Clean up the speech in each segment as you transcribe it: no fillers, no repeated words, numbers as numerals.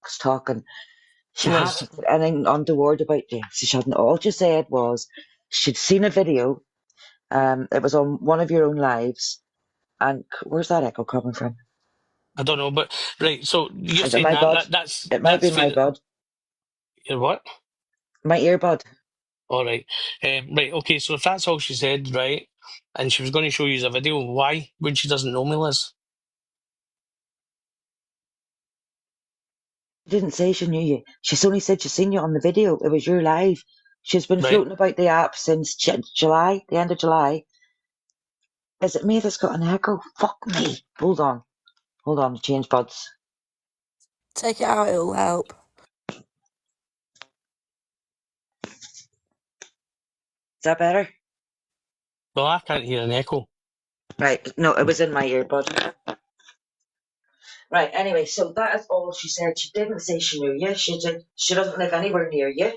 was talking. She Liz, hadn't put anything untoward about you. She hadn't. All she said was she'd seen a video. It was on one of your own lives. And where's that echo coming from? I don't know, but right. So you're Is it saying my bud? that's It might be that's my fair. bud. What? My earbud. All right. Right. Okay. So if that's all she said, right, and she was going to show you a video, why when she doesn't know me, Liz? She didn't say she knew you. She's only said she's seen you on the video. It was your live. She's been Right. floating about the app since July, the end of July. Is it me that's got an echo? Fuck me. Hold on. Hold on. Change buds. Take it out, it'll help. Is that better? Well, I can't hear an echo. Right. No, it was in my earbud. Right. Anyway, so that is all she said. She didn't say she knew you. She doesn't live anywhere near you.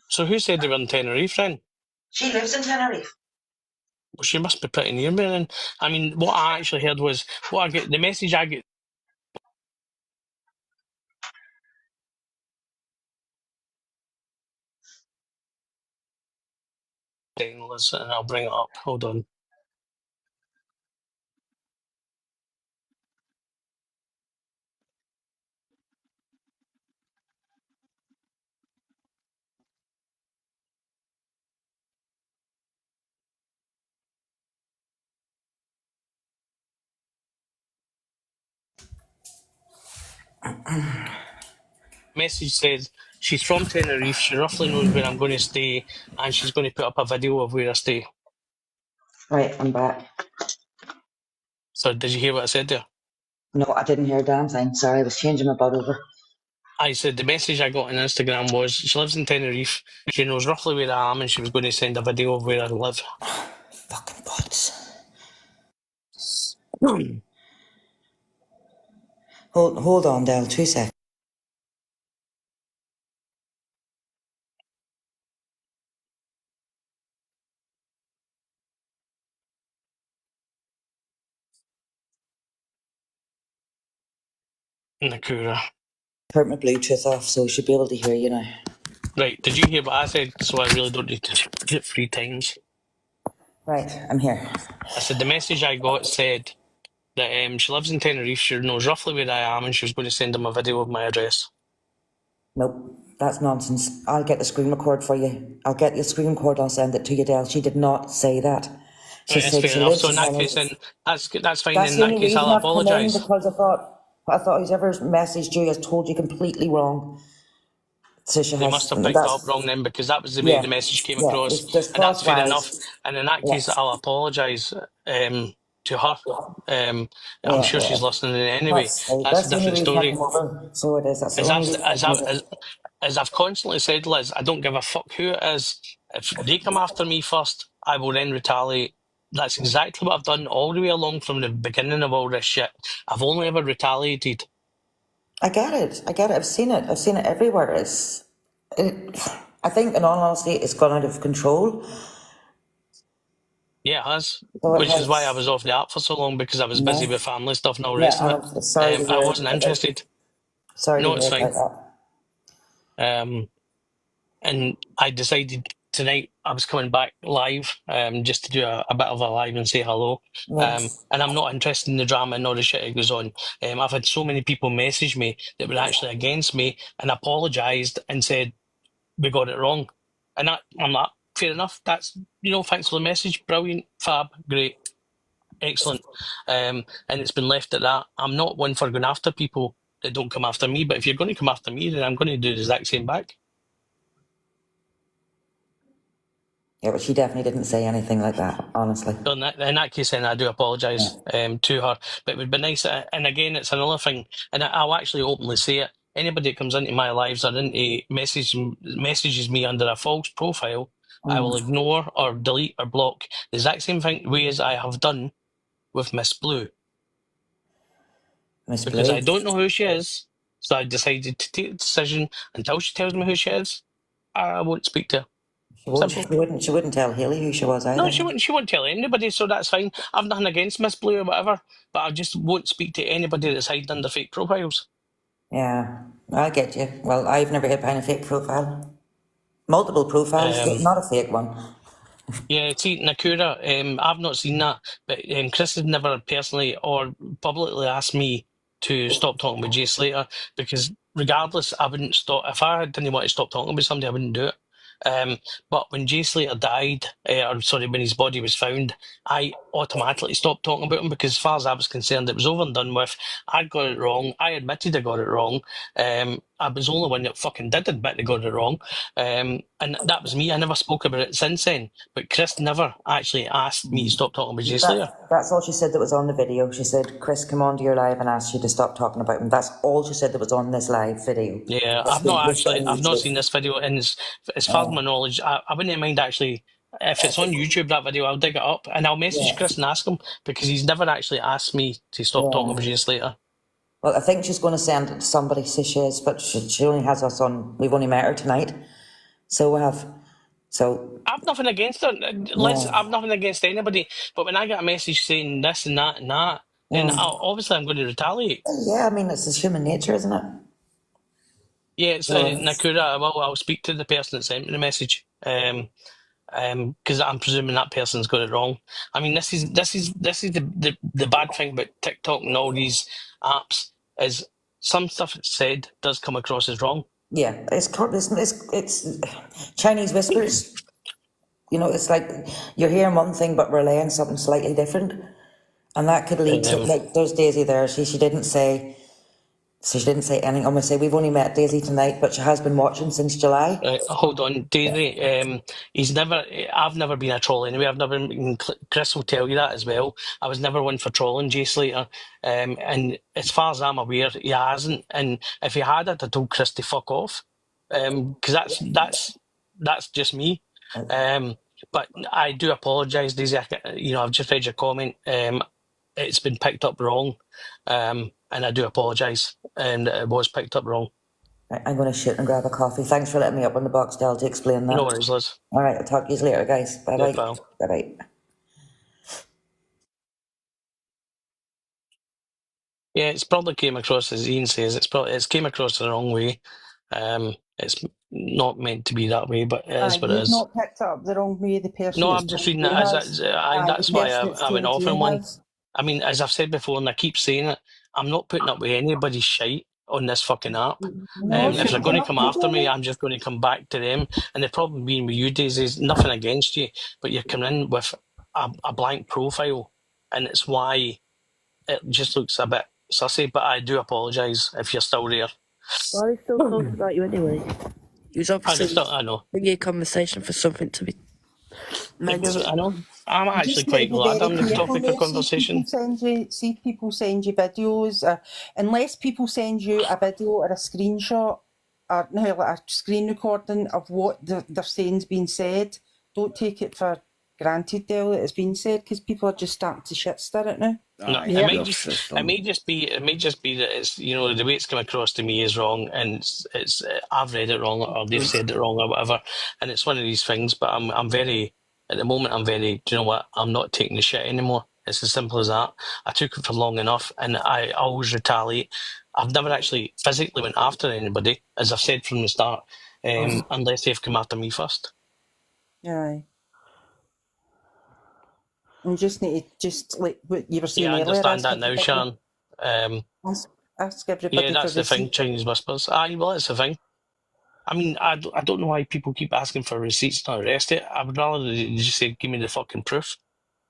So who said they were in Tenerife then? She lives in Tenerife. Well, she must be pretty near me then. I mean, what I actually heard was the message I get. Liz, and I'll bring it up. Hold on. Message says she's from Tenerife. She roughly knows where I'm going to stay, and she's going to put up a video of where I stay. Right, I'm back. So did you hear what I said there? No, I didn't hear a damn thing. Sorry, I was changing my bud over. I said the message I got on Instagram was she lives in Tenerife. She knows roughly where I am, and she was going to send a video of where I live. Fucking buds. Hold on, Del. 2 seconds. Nakura. Turn my Bluetooth off so we should be able to hear you now. Right, did you hear what I said? So I really don't need to do it 3 times. Right, I'm here. I said the message I got said that she lives in Tenerife, she knows roughly where I am, and she was going to send him a video of my address. Nope, that's nonsense. I'll get the screen record for you. I'll get the screen record. I'll send it to you, Del. She did not say that. She Right, that's said fair she enough. lives So in in that case, Tenerife. then that's fine. That's In the that only case, reason I'll I've come in, apologise. because I thought whoever messaged you has told you completely wrong. So she They has. must have picked it up That's, wrong then, because that was the way yeah, the message came yeah. across, There's and that's fair crosswise. enough. And in that case, Yes. I'll apologise to her. I'm Yeah, sure she's yeah. listening anyway. That's a That's the only different reason I story. come over. So it is. That's the As only I've reason I as come I over. as I've constantly said, Liz, I don't give a fuck who it is. If they come after me first, I will then retaliate. That's exactly what I've done all the way along from the beginning of all this shit. I've only ever retaliated. I get it. I get it. I've seen it. I've seen it everywhere. I think, in all honesty, it's gone out of control. Yeah, it has. So it Which is why I has. was off the app for so long, because I was busy No. with family stuff and all the Yeah, rest of it. I'm sorry to I hear wasn't about. interested. Sorry to No, it's hear fine. about Um, and I decided tonight I was coming back live, just to do a bit of a live and say hello. that. And I'm not interested in the drama and all the shit that goes on. I've had so many people message me that were actually against me and apologised and said we got it wrong. And I'm like, fair enough. That's, thanks for the message. Brilliant, fab, great, excellent. And it's been left at that. I'm not one for going after people that don't come after me, but if you're going to come after me, then I'm going to do the exact same back. Yeah, but she definitely didn't say anything like that, honestly. So in that case, then I do apologise to her. But it would be nice, and again, it's another thing, and I'll actually openly say it. Anybody that comes into my lives or into messages me under a false profile, I will ignore or delete or block. The exact same way as I have done with Miss Blue. Miss Because Blue. I don't know who she is, so I decided to take the decision until she tells me who she is. I won't speak to her. Simple. She wouldn't tell Haley who she was either. No, she wouldn't tell anybody, so that's fine. I've nothing against Miss Blue or whatever, but I just won't speak to anybody that's hiding under fake profiles. Yeah, I get you. Well, I've never hid behind a fake profile. Multiple profiles, but not a fake one. Yeah, see, Nakura, I've not seen that, but Chris has never personally or publicly asked me to stop talking with Jay Slater, because regardless, I wouldn't stop. If I didn't want to stop talking with somebody, I wouldn't do it. But when Jay Slater died, or sorry, when his body was found, I automatically stopped talking about him, because as far as I was concerned, it was over and done with. I'd got it wrong. I admitted I got it wrong. I was the only one that fucking did admit I got it wrong. And that was me. I never spoke about it since then. But Chris never actually asked me to stop talking about Jay Slater. That's all she said that was on the video. She said, Chris came onto your live and asked you to stop talking about him. That's all she said that was on this live video. Yeah, I've not seen this video, and as far as my knowledge, I wouldn't mind actually, if it's on YouTube, that video, I'll dig it up and I'll message Chris and ask him, because he's never actually asked me to stop talking about Jay Slater. Well, I think she's going to send it to somebody, so she is, but she only has us on, we've only met her tonight. So we have, so. I've nothing against her. I've nothing against anybody, but when I get a message saying this and that, then obviously I'm going to retaliate. Yeah, I mean, it's human nature, isn't it? Yeah, it's Nakura. I'll speak to the person that sent me the message. Because I'm presuming that person's got it wrong. I mean, this is the bad thing about TikTok and all these apps, is some stuff that's said does come across as wrong. Yeah, it's Chinese whispers. You know, it's like you're hearing one thing but relaying something slightly different, and that could lead to, like, there's Daisy there. She didn't say. So she didn't say anything. I'm going to say we've only met Daisy tonight, but she has been watching since July. Hold on, Daisy. I've never been a troll anyway. I've never been. Chris will tell you that as well. I was never one for trolling Jay Slater. And as far as I'm aware, he hasn't. And if he had, I'd have told Chris to fuck off. Because that's just me. But I do apologise, Daisy. I've just read your comment. It's been picked up wrong. And I do apologise, and it was picked up wrong. I'm going to shoot and grab a coffee. Thanks for letting me up on the box, Del, to explain that. No worries, Liz. All right, I'll talk to you later, guys. Bye-bye. Yeah, bye-bye. Yeah, it's probably came across, as Ian says, it's came across the wrong way. It's not meant to be that way, but it is what it is. You've not picked it up the wrong way, the person. No, I'm just reading it as that's why I went off on one. I mean, as I've said before, and I keep saying it, I'm not putting up with anybody's shite on this fucking app. If they're going to come after me, I'm just going to come back to them. And the problem being with you, Daisy, is nothing against you, but you're coming in with a blank profile, and it's why it just looks a bit sussy. But I do apologise if you're still there. Why are they still talking about you anyway? He was obviously I know. bringing a conversation for something to be mentioned. I know. I'm actually quite glad I'm the topic of conversation. See if people send you videos, unless people send you a video or a screenshot or like a screen recording of what they're saying's been said, don't take it for granted, Del, that it's been said, because people are just starting to shit stir it now. No, it may just be that it's, the way it's come across to me is wrong, and it's I've read it wrong, or they've said it wrong, or whatever, and it's one of these things. But I'm very, at the moment, I'm very, do you know what? I'm not taking the shit anymore. It's as simple as that. I took it for long enough, and I always retaliate. I've never actually physically went after anybody, as I've said from the start, unless they've come after me first. Yeah. You just need to, just like what you were saying earlier. Yeah, I understand that now, Sharon. Ask everybody. Yeah, that's the thing, Chinese whispers. Well, that's the thing. I mean, I don't know why people keep asking for receipts to arrest it. I would rather they just say, give me the fucking proof.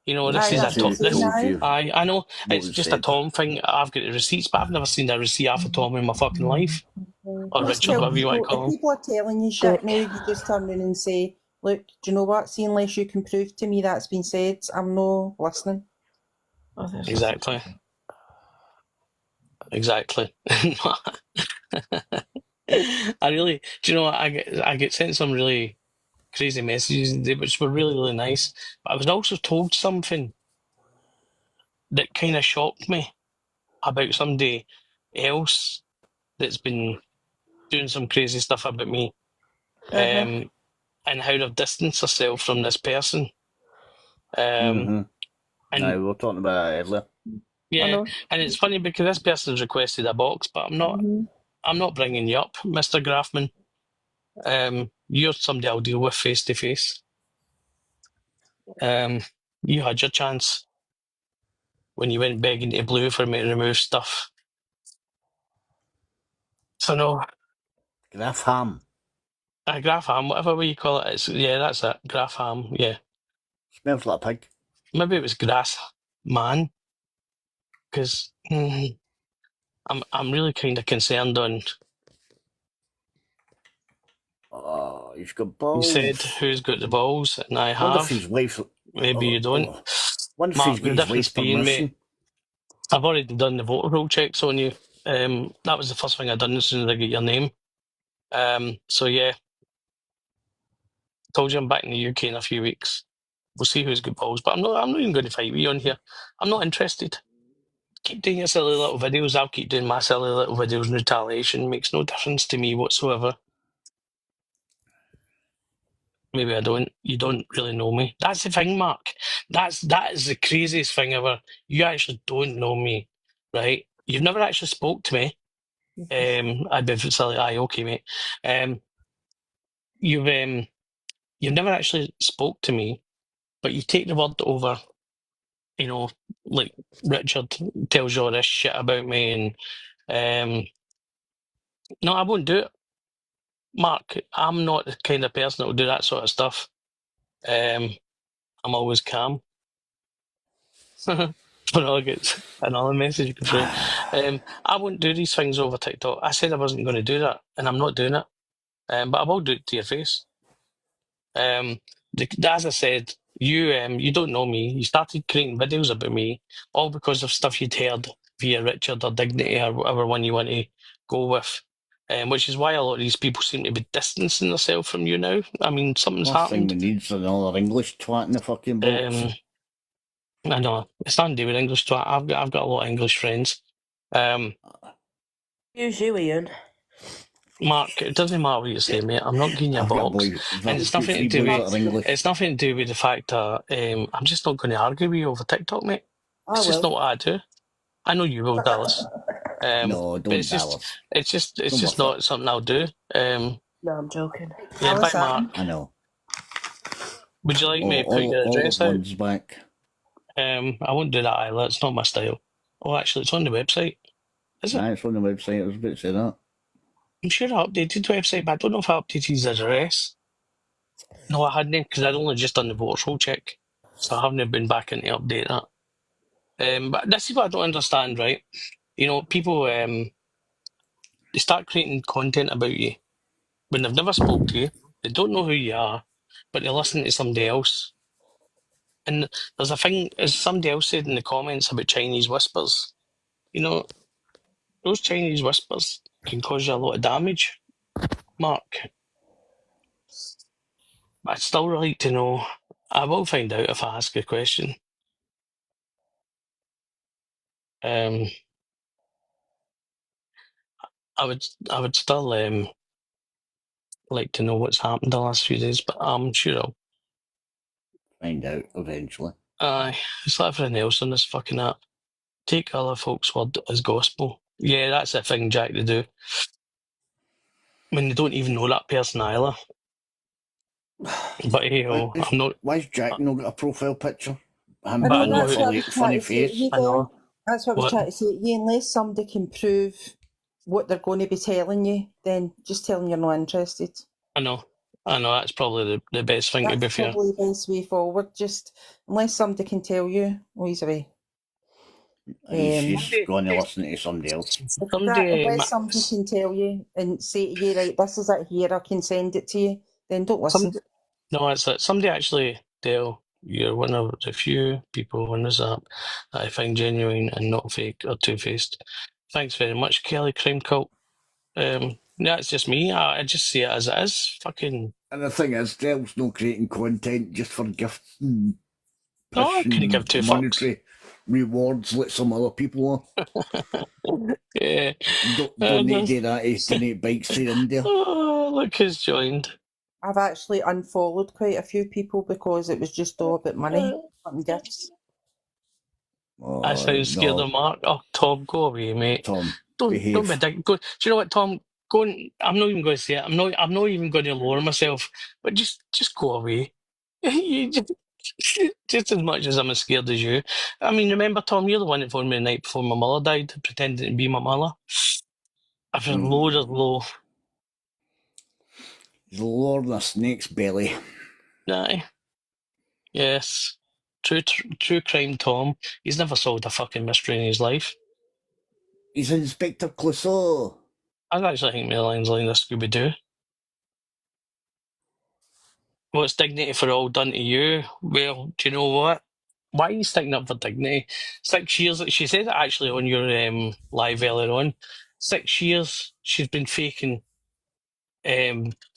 This is a Tom. I know, it's just a Tom thing. I've got the receipts, but I've never seen a receipt off a Tom in my fucking life. Or Richard, whatever you want to call him. If people are telling you shit now, you just turn around and say, look, do you know what? See, unless you can prove to me that's been said, I'm no listening. Exactly. I really, do you know what? I get sent some really crazy messages, which were really, really nice. But I was also told something that kind of shocked me about somebody else that's been doing some crazy stuff about me. and how they've distanced themselves from this person. And No, we were talking about that earlier. yeah, and it's funny because this person's requested a box, but I'm not bringing you up, Mr. Graffman. You're somebody I'll deal with face to face. You had your chance when you went begging to Blue for me to remove stuff. So no, Graf ham. Graf ham, whatever way you call it. Yeah, that's it. Graf ham. Yeah, Smells like a pig. maybe it was grass man, because I'm really kind of concerned on. Oh, he's got balls. You said who's got the balls, and I Wonder if have. his wife. Maybe you don't. Wonder if Mark, he's got the his difference wife's being, permission. mate, I've already done the voter roll checks on you. That was the first thing I done as soon as I get your name. So yeah, told you I'm back in the UK in a few weeks. We'll see who's got balls, but I'm not even going to fight with you on here. I'm not interested. Keep doing your silly little videos. I'll keep doing my silly little videos. Retaliation makes no difference to me whatsoever. Maybe I don't. You don't really know me. That's the thing, Mark. That is the craziest thing ever. You actually don't know me, right? You've never actually spoke to me. I'd be silly. Aye, okay, mate. You've never actually spoke to me, but you take the word over. You know, like Richard tells you all this shit about me, and no, I won't do it. Mark, I'm not the kind of person that will do that sort of stuff. I'm always calm. When I get another message go through. I wouldn't do these things over TikTok. I said I wasn't going to do that, and I'm not doing it. But I will do it to your face. As I said, you don't know me. You started creating videos about me, all because of stuff you'd heard via Richard or Dignity or whatever one you want to go with. Which is why a lot of these people seem to be distancing themselves from you now. I mean, something's Last thing happened. we need is another English twat in the fucking box. I know it's nothing to do with English twat. I've got a lot of English friends. Use you, Ian. Mark, it doesn't matter what you say, mate. I'm not giving you a I've got box, and it's nothing to do with. It's nothing to do with the fact that I'm just not going to argue with you over TikTok, mate. It's just not what I do. I know you will, Dallas. No, but don't, Dallas. It's just not something I'll do. No, I'm joking. Yeah, bye, Mark. I know. Would you like me to put your address out? One's back. I won't do that either. It's not my style. Oh, actually, it's on the website. Is it? Nah, it's on the website. I was about to say that. I'm sure I updated the website, but I don't know if I updated his address. No, I hadn't, because I'd only just done the voter roll check, so I haven't been back in to update that. But this is what I don't understand, right? You know, people they start creating content about you when they've never spoke to you, they don't know who you are, but they listen to somebody else. And there's a thing, as somebody else said in the comments about Chinese whispers, you know, those Chinese whispers can cause you a lot of damage, Mark. I'd still like to know. I will find out if I ask a question. I would still like to know what's happened the last few days, but I'm sure I'll find out eventually. Aye, it's like everything else on this fucking app. Take other folks' word as gospel. Yeah, that's the thing, Jack, to do. When they don't even know that person either. But hey ho, I'm not. Why's Jack not got a profile picture? I know, that's what I was funny trying to say to face. you, I know. That's what I was trying to say to you. Unless somebody can prove what they're going to be telling you, then just tell them you're not interested. I know. That's probably the best thing, to be fair. That's probably the best way forward. Just unless somebody can tell you, oh, he's away. He's going to listen to somebody else. Unless somebody can tell you and say to you, right, this is it here, I can send it to you, then don't listen. No, it's that somebody actually tell you're one of the few people on this app that I find genuine and not fake or two-faced. Thanks very much, Kelly Crime Cult. Yeah, it's just me. I just see it as it is. Fucking. And the thing is, Dell's not creating content just for gifts and I couldn't give two monetary rewards like some other people are. Yeah. Don't need to do that. He's donate bikes to India. Oh, look who's joined. I've actually unfollowed quite a few people because it was just all about money and gifts. That's how you scare the mark. Oh, Tom, go away, mate. Tom, Don't behave. be a dick. Go. Do you know what, Tom? Go. I'm not even going to say it. I'm not even going to lower myself. But just go away. You just as much as I'm as scared as you. I mean, remember, Tom, you're the one that phoned me the night before my mother died, pretending to be my mother. I feel low as low. He's lower than a snake's belly. Aye. Yes. True crime, Tom. He's never solved a fucking mystery in his life. He's Inspector Clouseau. I actually think my line's like this Scooby-Doo. What's dignity for all done to you? Well, do you know what? Why are you sticking up for dignity? 6 years, she said it actually on your live earlier on. 6 years she's been faking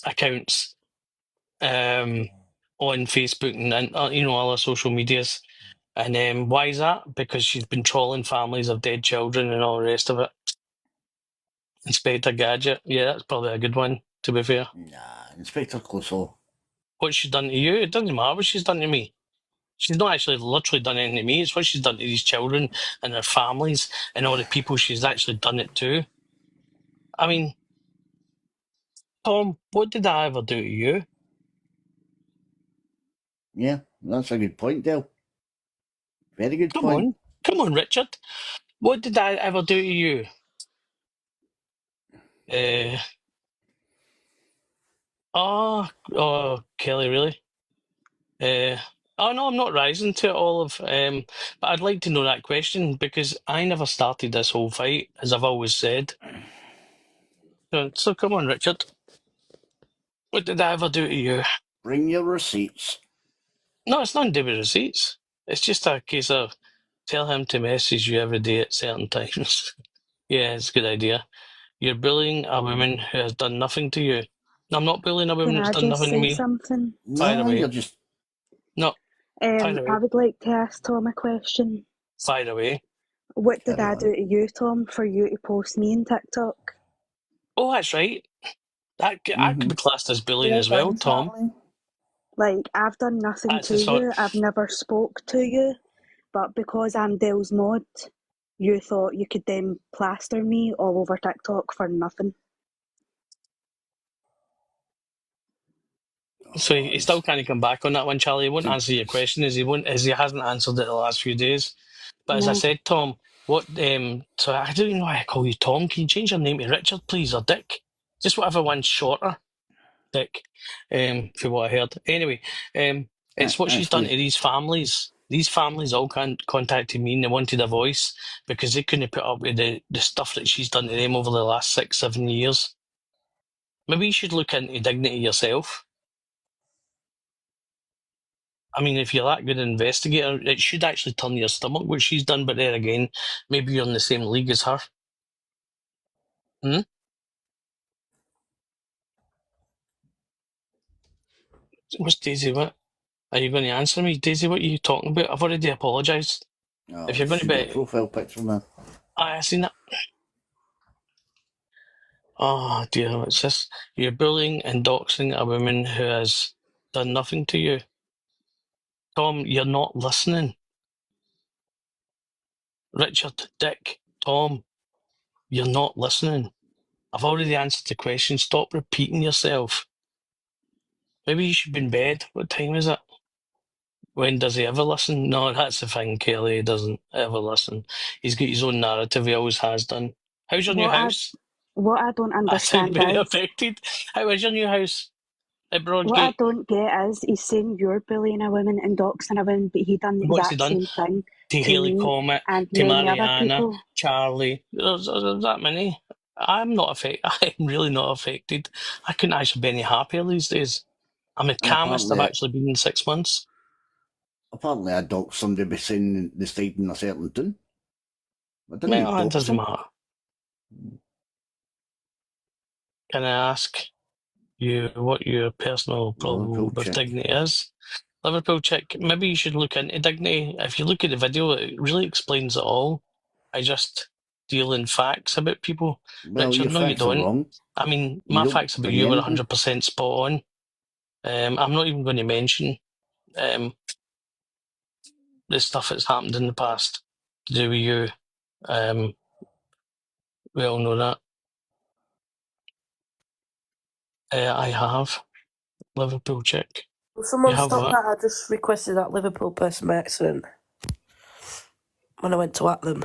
accounts on Facebook and other social medias. And why is that? Because she's been trolling families of dead children and all the rest of it. Inspector Gadget, yeah, that's probably a good one, to be fair. Nah, Inspector Clouseau. What she's done to you, it doesn't matter what she's done to me. She's not actually literally done anything to me. It's what she's done to these children and their families and all the people she's actually done it to. I mean, Tom, what did I ever do to you? Yeah, that's a good point, Del. Very good point. Come on, Richard. What did I ever do to you? Kelly, really? Oh no, I'm not rising to it, Olive. But I'd like to know that question because I never started this whole fight, as I've always said. So come on, Richard. What did I ever do to you? Bring your receipts. No, it's nothing to do with receipts. It's just a case of tell him to message you every day at certain times. Yeah, it's a good idea. You're bullying a woman who has done nothing to you. I'm not bullying a woman Can that's I done just nothing to say me. something? Fire No, away. you're just... No, fire away. I would like to ask Tom a question. Fire away. What did Carry I on. do to you, Tom, for you to post me in TikTok? Oh, that's right. That could be classed as bullying as well, Tom. Like, I've done nothing That's to a sort. you. I've never spoke to you. But because I'm Dale's mod, you thought you could then plaster me all over TikTok for nothing. So he still can't come back on that one, Charlie. He won't answer your question as he hasn't answered it the last few days. But as I No. said, Tom, so I don't even know why I call you Tom. Can you change your name to Richard, please, or Dick? Just whatever one's shorter, Dick. For what I heard. Anyway, it's what she's done to these families. These families all contacted me and they wanted a voice because they couldn't put up with the stuff that she's done to them over the last 6-7 years. Maybe you should look into dignity yourself. I mean, if you're that good an investigator, it should actually turn your stomach what she's done, but there again, maybe you're in the same league as her. What's Daisy, what? Are you going to answer me? Daisy, what are you talking about? I've already apologised. Oh, If you're going to be... profile picture, man. I seen that. Oh dear, what's this? You're bullying and doxing a woman who has done nothing to you. Tom, you're not listening. Richard, Dick, Tom, you're not listening. I've already answered the question. Stop repeating yourself. Maybe you should be in bed. What time is it? When does he ever listen? No, that's the thing, Kelly. He doesn't ever listen. He's got his own narrative. He always has done. How's your new house? What I don't I sound understand very is... affected. How is your new house at What I Broadgate? don't get is he's saying you're bullying a woman and doxing a woman, but he done the What's he exact done? same thing To to Haley me Comet, and to many other Mariana, people. Charlie. There's that many. I'm not affected. I'm really not affected. I couldn't actually be any happier these days. I'm the calmest I've actually been in 6 months. Apparently I doxed somebody by saying they stayed in a certain tune. Well, that doesn't matter. Can I ask you what your personal problem with dignity is? Liverpool chick, maybe you should look into dignity. If you look at the video, it really explains it all. I just deal in facts about people. Well, Richard, your no, you facts are don't. wrong. I mean, my facts about you were 100% spot on. I'm not even going to mention the stuff that's happened in the past to do with you. We all know that. I have. Liverpool chick. Will someone You have stop what? that? I just requested that Liverpool person by accident when I went to at them.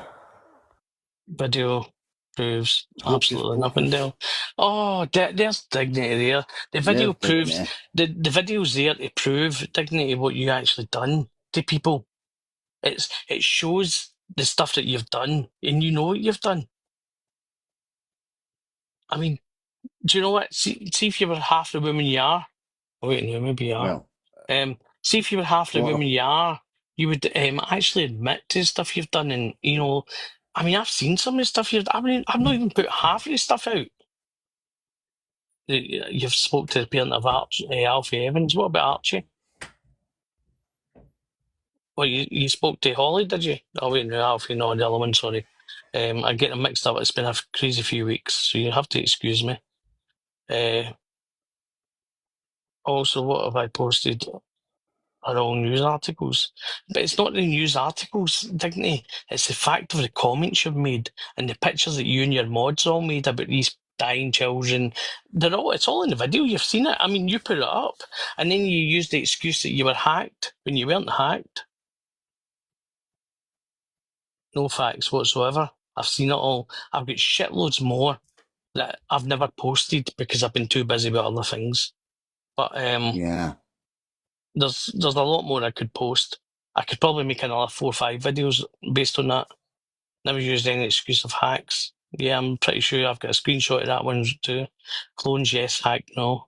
Video proves Hocus absolutely nothing, pocus. Dale. Oh, there's dignity there. The video There's proves dignity. the video's there to prove dignity what you actually done to people. It shows the stuff that you've done, and you know what you've done. I mean, do you know what? See if you were half the woman you are. Oh, wait, no, maybe you are. Well, See if you were half the what woman you are, you would actually admit to stuff you've done, and you know. I mean, I've seen some of the stuff you've. I mean, I've not even put half of the stuff out. You've spoke to the parent of Alfie Evans. What about Archie? Well, you spoke to Holly, did you? Oh wait, no, Alfie, no, the other one. Sorry, I get them mixed up. It's been a crazy few weeks, so you have to excuse me. Also, what have I posted? Are all news articles, but it's not the news articles, Dignity. It's the fact of the comments you've made and the pictures that you and your mods all made about these dying children. It's all in the video. You've seen it. I mean, you put it up, and then you used the excuse that you were hacked when you weren't hacked. No facts whatsoever. I've seen it all. I've got shitloads more that I've never posted because I've been too busy with other things. But yeah. there's a lot more I could post. I could probably make another 4 or 5 videos based on that. Never used any excuse of hacks. Yeah, I'm pretty sure I've got a screenshot of that one too. Clones, yes. Hack, no.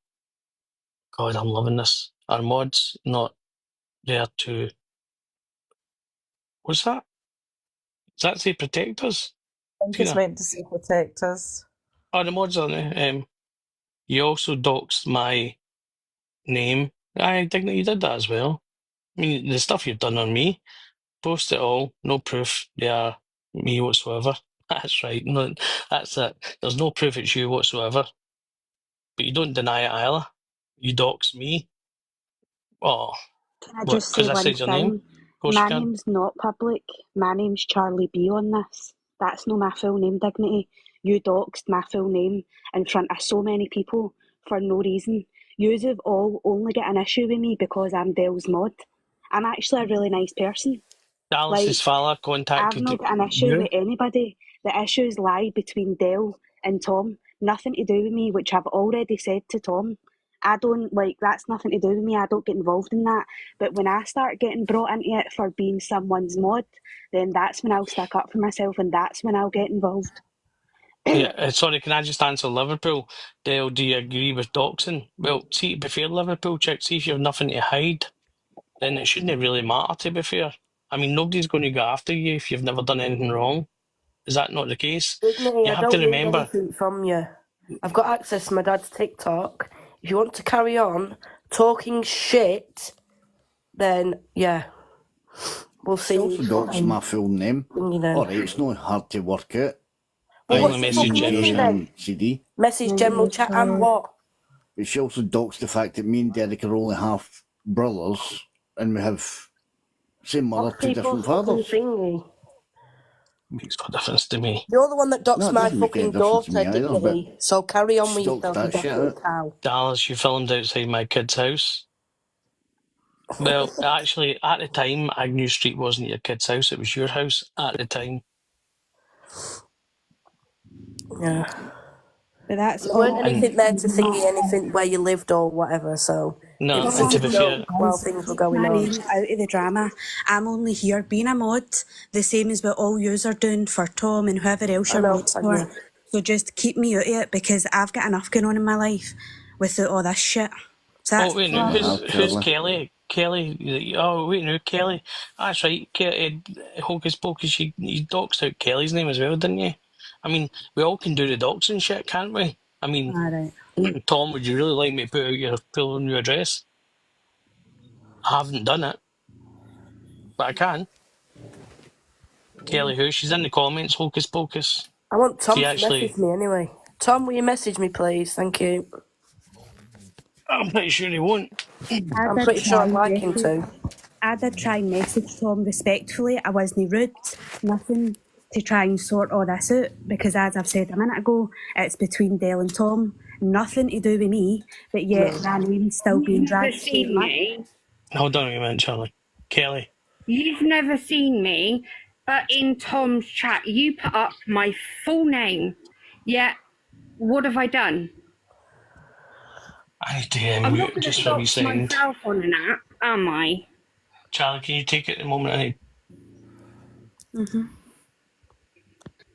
God, I'm loving this. Our mods not there to. What's that? Does that say protect us? I think it's Tina? meant to say protect us. Oh, the mods on there. You also doxed my name. I think that you did that as well. I mean, the stuff you've done on me, post it all. No proof they are me whatsoever. That's right. No, that's it. There's no proof it's you whatsoever. But you don't deny it either. You dox me. Oh, Can I what? just Because say I one said your name? thing? Of course you My can. name's not public. My name's Charlie B on this. That's not my full name, Dignity. You doxed my full name in front of so many people for no reason. Yous have all only got an issue with me because I'm Dell's mod. I'm actually a really nice person. Dallas's Like, father I've contacted not got an issue you. with anybody. The issues lie between Dell and Tom. Nothing to do with me, which I've already said to Tom. I don't like that's nothing to do with me. I don't get involved in that. But when I start getting brought into it for being someone's mod, then that's when I'll stick up for myself and that's when I'll get involved. Yeah, sorry, can I just answer Liverpool? Dale, do you agree with doxing? Well, see, to be fair, Liverpool chick, see if you have nothing to hide, then it shouldn't really matter, to be fair. I mean, nobody's going to go after you if you've never done anything wrong. Is that not the case? Dignity, You I have to don't need remember. anything from you. I've got access to my dad's TikTok. If you want to carry on talking shit, then yeah, we'll She see. also doxed my full name. You know. Alright, it's not hard to work out. Well, I'm going what's to the message fucking Jen issue now. then? CD. Message general chat and what? But she also doxed the fact that me and Derek are only half brothers and we have same mother, What's two people's different fucking fathers. thingy? Makes no difference to me. You're the one that No, doxed it my doesn't make any fucking difference to me daughter, either, but Dignity. So carry on with she doxed yourself, you that shit definitely out. cow. Dallas, you filmed outside my kid's house. Well, actually, at the time, Agnew Street wasn't your kid's house. It was your house at the time. Yeah. But that's There all. weren't And anything there to thingy anything where you lived or whatever, so it no, was and just to a be joke fair, while things were Keep going my on. name out of the drama. I'm only here being a mod, the same as what all yous are doing for Tom and whoever else I you're know, mods Tanya. for. So just keep me out of it because I've got enough going on in my life without all this shit. So oh that's wait, no, I all. have, who's Charlie. Kelly? Kelly? Oh wait, no, Kelly. That's right. Hocus Pocus. You doxed out Kelly's name as well, didn't you? I mean, we all can do the doxing shit, can't we? I mean, Alright. Tom, would you really like me to put out your full new address? I haven't done it, but I can. Kelly, who? She's in the comments. Hocus Pocus. I want Tom She to actually. message me anyway. Tom, will you message me, please? Thank you. I'm pretty sure he won't. I'm pretty sure I'd like him to. I did try and message Tom respectfully. I wasn't rude, nothing to try and sort all this out, because as I've said a minute ago, it's between Dale and Tom. Nothing to do with me, but yet that name's still being You've never dragged through seen the mud. me. Hold on a minute, Charlie. Kelly. You've never seen me, but in Tom's chat, you put up my full name. Yet, what have I done? I need to I'm not mute going just to for a dox wee second. myself on an app, am I? Charlie, can you take it a moment? I need...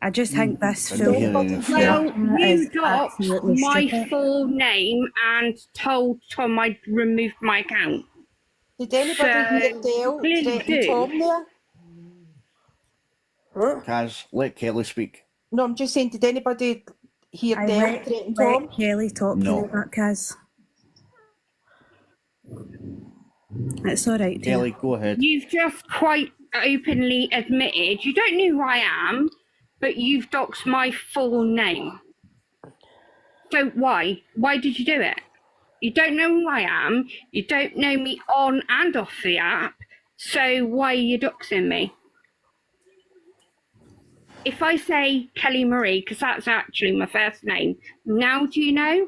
I just think this Didn't hear full anything. Well, you is doxed absolutely my stupid. full name and told Tom I'd removed my account. Did anybody hear Dale please threaten do. Tom there? Kaz, let Kelly speak. No, I'm just saying, did anybody hear I Dale let, threaten Tom? let Kelly talk to No. me about Kaz. It's all right, dear. Kelly, go ahead. You've just quite openly admitted you don't know who I am, but you've doxed my full name. So why? Why did you do it? You don't know who I am. You don't know me on and off the app. So why are you doxing me? If I say Kelly Marie, because that's actually my first name, now do you know?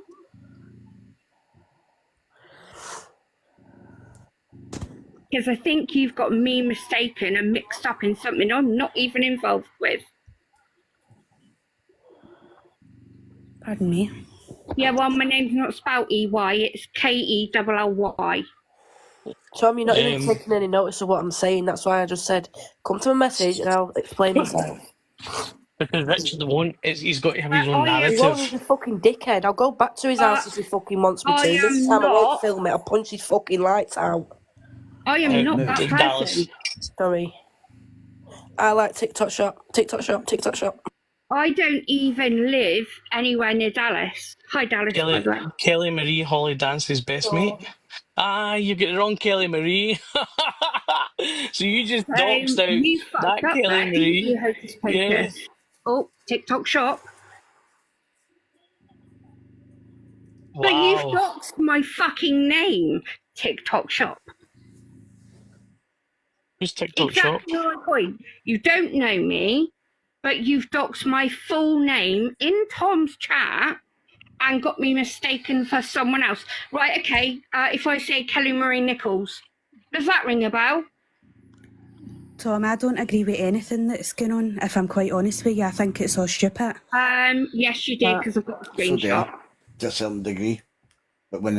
Because I think you've got me mistaken and mixed up in something I'm not even involved with. Pardon me. Yeah, well, my name's not spelled E-Y, it's K-E-L-L-Y. Tom, you're not even taking any notice of what I'm saying. That's why I just said, come to my message and I'll explain myself. Because Richard won't. He's got to have his own I am- He narrative. won't, he's a fucking dickhead. I'll go back to his house if he fucking wants me to. I This am time I won't not. film it. I'll punch his fucking lights out. I am not that person. Dallas. Sorry. I like TikTok shop. TikTok shop. TikTok shop. I don't even live anywhere near Dallas. Hi, Dallas, by the way. Kelly Marie Holly Dance's best mate. Ah, you get it wrong, Kelly Marie. So you just doxed out You that fucked up Kelly there, didn't you, Marie. Hocus Yeah. Pocus? Oh, TikTok shop. But you've Wow. doxed my fucking name, TikTok shop. Who's TikTok shop? Exactly my point. You don't know me, but you've doxed my full name in Tom's chat and got me mistaken for someone else. Right, okay, if I say Kelly Marie Nichols, does that ring a bell? Tom, I don't agree with anything that's going on, if I'm quite honest with you. I think it's all stupid. Yes, you did, because I've got a So do I, screenshot. to a certain degree. But when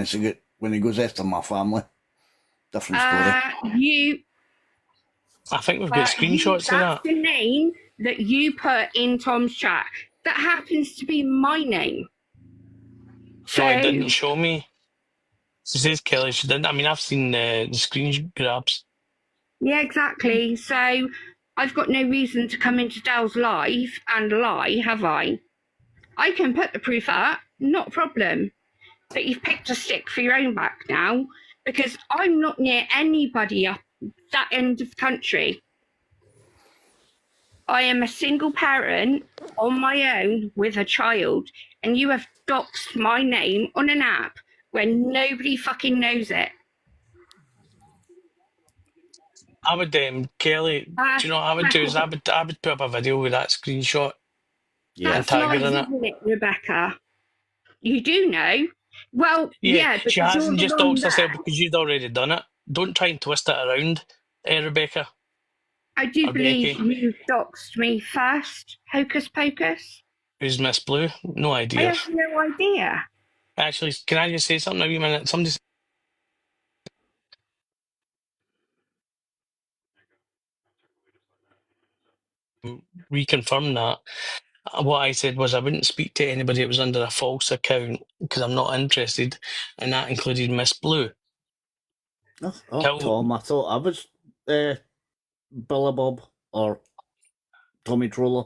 when it goes after my family, different story. I think we've got screenshots of that. That's the name that you put in Tom's chat. That happens to be my name. No, it didn't show me. She says Kelly. She didn't. I mean, I've seen the screen grabs. Yeah, exactly. So I've got no reason to come into Dale's live and lie, have I? I can put the proof up, not a problem. But you've picked a stick for your own back now, because I'm not near anybody up that end of the country. I am a single parent on my own with a child, and you have doxed my name on an app when nobody fucking knows it. I would, Kelly. Do you know what I would do? Is I would put up a video with that screenshot. Yeah. That's tag her lies, in it. isn't it, Rebecca? You do know. Well, Yeah, because she hasn't you're just the one doxed herself there. because you'd already done it. Don't try and twist it around, Rebecca. I do Or believe Beckie. you doxed me first, Hocus Pocus. Who's Miss Blue? No I idea. have no idea. Actually, can I just say something a wee minute? Somebody reconfirmed that. What I said was I wouldn't speak to anybody that was under a false account because I'm not interested, and that included Miss Blue. Oh, Tom, I thought I was Bob or Tommy Troller.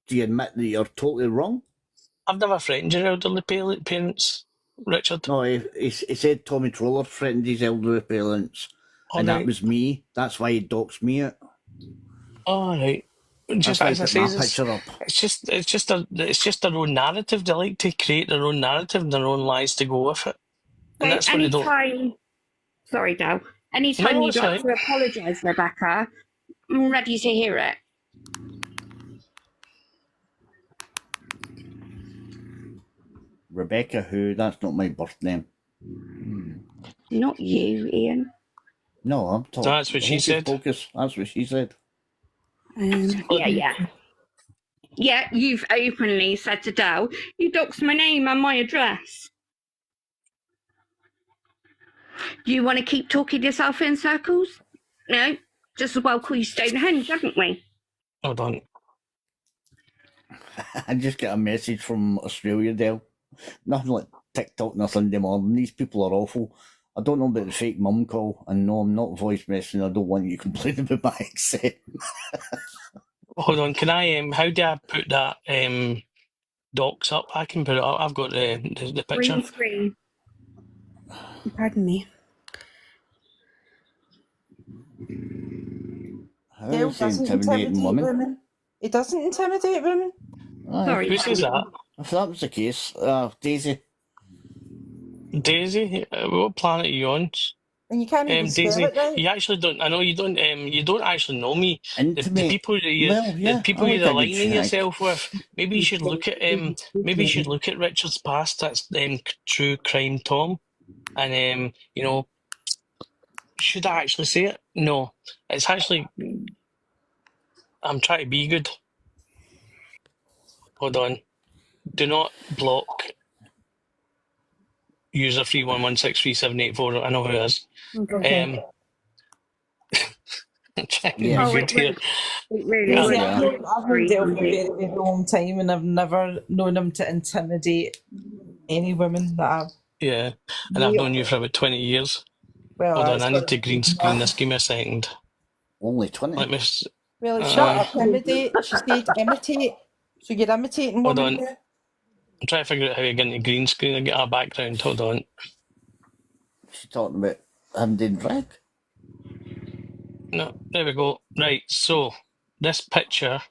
Do you admit that you're totally wrong? I've never threatened your elderly parents, Richard. No, he said Tommy Troller threatened his elderly parents, and that was me. That's why he doxed me out. All right. just why I as I put say, my picture up. it's just their own narrative. They like to create their own narrative and their own lies to go with it, and So that's what they don't. anytime, sorry, Dal. Anytime No, you'd it's like right. to apologise, Rebecca, I'm ready to hear it. Rebecca who? That's not my birth name. Not you, Ian. No, I'm talking. That's what she said. Pocus. That's what she said. Yeah, you've openly said to Dal, you doxed my name and my address. Do you want to keep talking yourself in circles? No, just as well call you Stonehenge, haven't we? Hold on. I just get a message from Australia, Dale. Nothing like TikTok, nothing demanding. These people are awful. I don't know about the fake mum call, and no, I'm not voice messaging. I don't want you complaining about my accent. Hold on. Can I? How do I put that docs up? I can put it up. I've got the picture. Green screen. Pardon me. How Dale is he doesn't intimidating women? women. He doesn't intimidate women. Aye. Sorry. Who says that? If that was the case, Daisy. Daisy. What planet are you on? And you can't even spell Daisy, it right. you actually don't. I know you don't. You don't actually know me. The Intimate. people that you, Well, yeah, the people I you're like a good aligning shag. yourself with. Maybe you should look at. Maybe you should look at Richard's past. That's True Crime Tom, and you know, should I actually say it? No, it's actually. I'm trying to be good. Hold on. Do not block user 3116378 I know who it is. Okay. I'm trying to Yeah. be Oh, good here. it really Yeah, would. See, yeah. I've known Dale for a very, very long time, and I've never known him to intimidate any women that I've. Yeah, and I've known you for about 20 years. Well, Hold on, that's I need to green screen this. Give me a second. Only 20. Let me. well, it's Uh, not intimidate. She said imitate. So you're imitating Hold women. on. I'm trying to figure out how to get into green screen and get our background. Hold on. She's talking about him doing drag. No, there we go. Right, so this picture,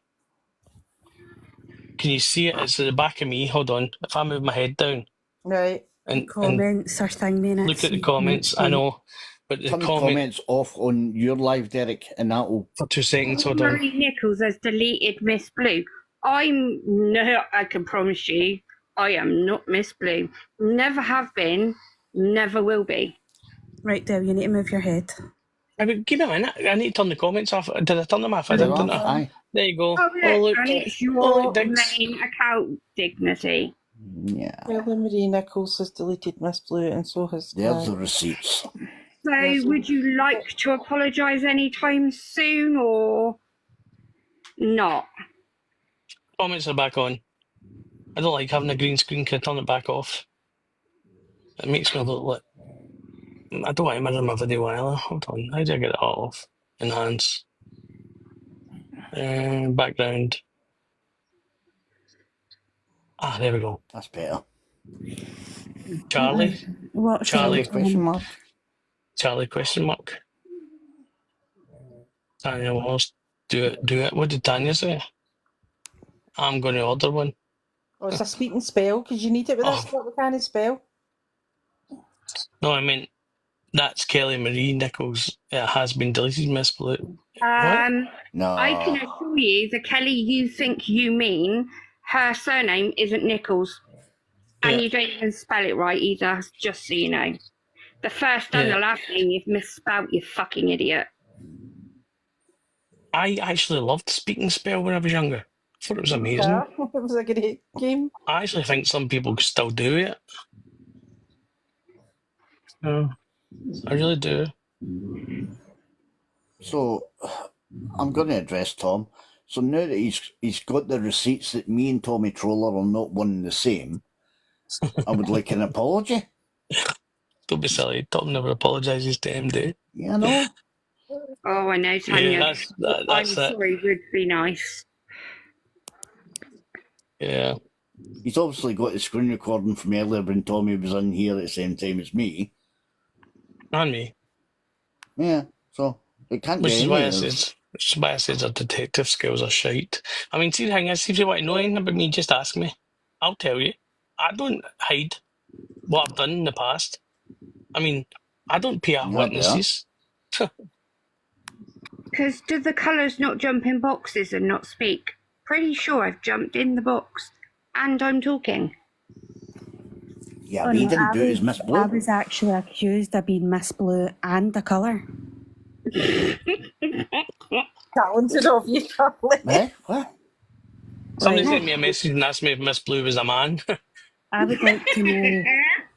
can you see it? It's at the back of me. Hold on. If I move my head down Right. and Comments are thing look at the comments, I know, but the Turn the comment comments off on your live, Derek, and that will. for 2 seconds. Hold on. Marie Nichols has deleted Miss Blue. I can promise you, I am not Miss Blue. Never have been, never will be. Right, Dale, you need to move your head. Give me a minute. I need to turn the comments off. Did I turn them off? I They're didn't. off. Aye. There you go. Oh, Oh, look. and it's Oh, your look, Diggs. main account, Dignity. Yeah. Well, Marie Nichols has deleted Miss Blue, and so has. There's the receipts. So, Yes. would you like to apologise anytime soon or not? Comments are back on. I don't like having a green screen. Can I turn it back off? It makes me look like. I don't want to mirror my video either. Hold on. How do I get it off? Enhance. Background. Ah, there we go. That's better. Charlie. What? Charlie. Question mark. Charlie question mark. Tanya Walsh. Do it. What did Tanya say? I'm going to order one. Oh, it's a speak and spell because you need it with this. What we can't spell. No, I mean, that's Kelly Marie Nichols. It has been deleted, Miss Blue. No. I can assure you, the Kelly you think you mean, her surname isn't Nichols. And Yeah. you don't even spell it right either, just so you know. The first and Yeah. the last name you've misspelled, you fucking idiot. I actually loved Speak and Spell when I was younger. I thought it was amazing. Yeah, it was a great game. I actually think some people still do it. I really do. So, I'm going to address Tom. So now that he's got the receipts that me and Tommy Troller are not one and the same, I would like an apology. Don't be silly. Tom never apologises to MD. Yeah, I know. Oh, I know, Tanya. Yeah, that's I'm it. sorry, would be nice. Yeah. He's obviously got the screen recording from earlier when Tommy was in here at the same time as me. And me. Yeah, so it can't Which be is any why I of said, us. Which is why I said her detective skills are shite. I mean, see the thing is, if you want to know anything about me, just ask me. I'll tell you. I don't hide what I've done in the past. I mean, I don't pay out Yeah, witnesses. Because do the colours not jump in boxes and not speak? Pretty sure I've jumped in the box and I'm talking. Yeah, Oh, but he no, didn't do it as Miss I Blue. was actually accused of being Miss Blue and the colour. Talented of you, Charlie. Eh? What? Somebody Right. sent me a message and asked me if Miss Blue was a man. I would like to know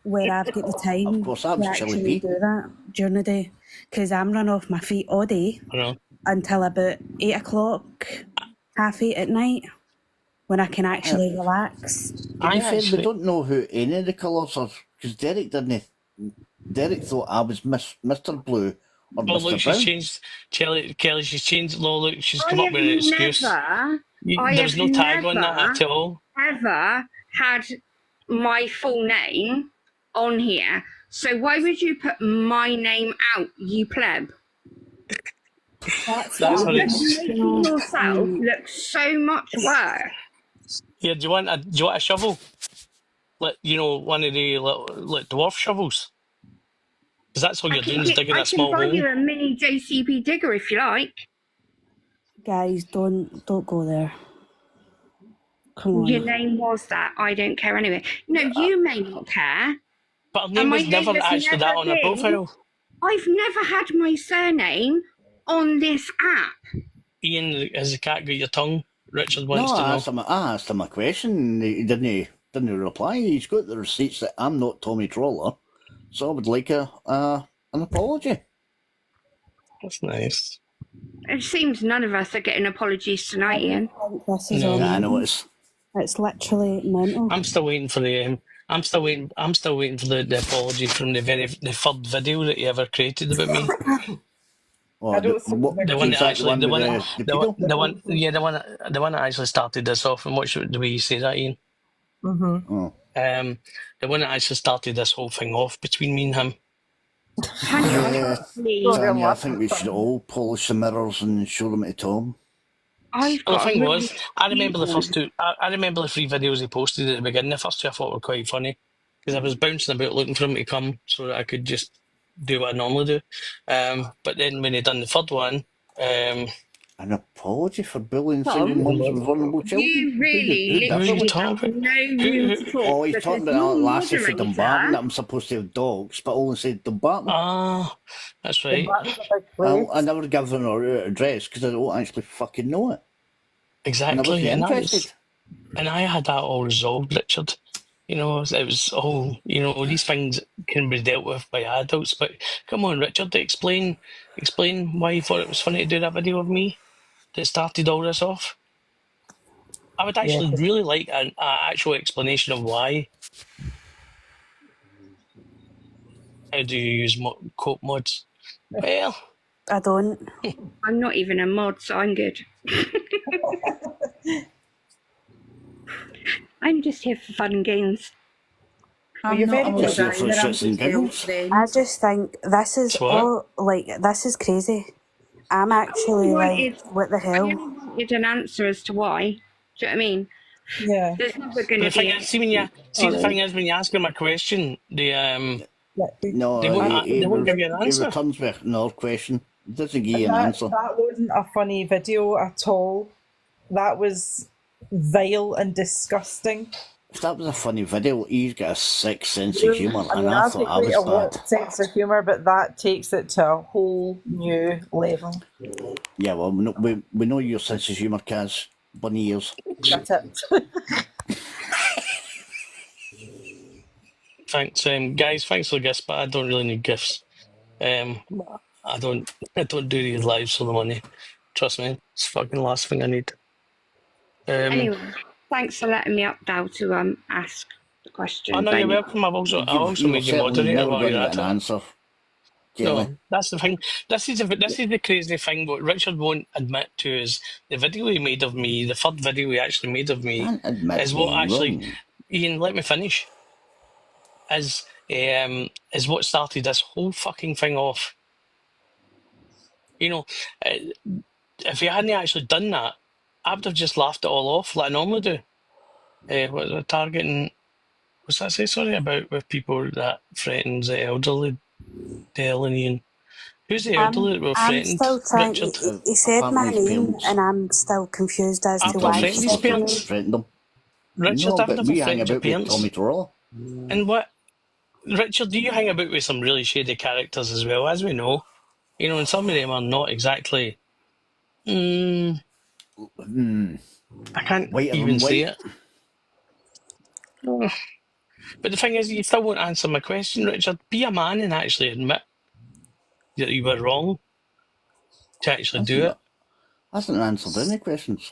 where I've got the time Of course, that was to Chili actually P. do that during the day. Because I'm run off my feet all day You know, until about 8 o'clock, 8:30 at night, when I can actually relax. To be I fair, we actually, don't know who any of the colours are, because Derek didn't. Derek thought I was Mr. Blue or oh Mr. look, she's Brown. changed. Kelly, she's changed. Look, she's I come up have with an excuse. never, There was no tag on that never, at all. ever had my full name on here. So why would you put my name out, you pleb? That's That's what what I'm it's. Making yourself look so much worse. Here, do you want a shovel? Like, you know, one of the like dwarf shovels. Because that's all you're doing is digging I a can small buy hole. you a mini JCB digger if you like. Guys, don't go there. Come on. Your name was that. I don't care anyway. No, you may not care. But her And name my was never name has actually that never on her been. profile. I've never had my surname on this app. Ian, has the cat got your tongue? Richard wants No, to know. I asked him a question. He didn't reply. He's got the receipts that I'm not Tommy Troller, so I would like an apology. That's nice. It seems none of us are getting apologies tonight, Ian. This is No. all Yeah, I know mental. It's literally mental. I'm still waiting for the. I'm still waiting for the apology from the third video that you ever created about me. Oh, I don't think The they're one is that that actually, the one with the pedo? the one that actually started this off. And what should the way you say that, Ian? Mm-hmm. Oh. The one that actually started this whole thing off between me and him. Yeah, Please. Tanya, I think we should all polish the mirrors and show them to Tom. I've Well, got the a thing really was, I remember the cute first one. two. I remember the 3 videos he posted at the beginning. The first 2 I thought were quite funny because I was bouncing about looking for him to come so that I could just do what I normally do. But then when he done the third one, An apology for bullying Tom, single moms and vulnerable children? you really who are you literally talking have about? no room to talk. Oh, he's because talking about your that lassie for Dumbarton moderator- that I'm supposed to have dogs, but only said Dumbarton. Ah, that's right. Well, I never given her address because I don't actually fucking know it. And I Exactly. wasn't And interested. I had that all resolved, Richard. You know, it was all, you know, these things can be dealt with by adults. But come on, Richard, explain why you thought it was funny to do that video of me that started all this off. I would actually really like an actual explanation of why. How do you use cope mods? Well, I don't. I'm not even a mod, so I'm good. I'm just here for fun and games. I'm not a just here designer, for I'm shits and just giggles. friends. I just think this is What? all like this is crazy. I'm actually like, what the I hell? only wanted an answer as to why. Do you know what I mean? Yeah. There's never going the to thing be. is, the thing is when you ask them a question, No, they won't give you an he answer. returns with another question. He doesn't give you an That answer. wasn't a funny video at all. That was vile and disgusting. If that was a funny video, he's got a sick sense of humour, and I I've thought got I quite a was bad. sense of humour, but that takes it to a whole new level. Yeah, well, we know your sense of humour, Kaz. Bunny ears. That's it. Thanks, guys. Thanks for the gifts, but I don't really need gifts. I don't do these lives for the money. Trust me, it's the fucking last thing I need. Anyway, thanks for letting me up, Dal, to ask the questions. Oh no, you're welcome. I also made you moderator never while going you're to at get an it. answer. Kelly. No, that's the thing. This is the crazy thing. What Richard won't admit to is the video he made of me, the third video he actually made of me, Can't admit is what being actually. wrong. Ian, let me finish. Is what started this whole fucking thing off. You know, if he hadn't actually done that, I would have just laughed it all off like I normally do. What was I targeting? What's that say? Sorry, about with people that threatens the elderly, the Ian. Who's the elderly that were I'm threatened, still trying to. Richard? He said my Apparently his name, parents. and I'm still confused as I've to not why he threatened his said my name. parents. Threatened them. Richard, No, I've but never we hang threatened your about with parents. Tommy Torella. And what, Richard, do you hang about with some really shady characters as well, as we know? You know, and some of them are not exactly. I can't Whiter even than say white. it. Oh. But the thing is, you still won't answer my question, Richard. Be a man and actually admit that you were wrong to actually do it. Hasn't answered any questions.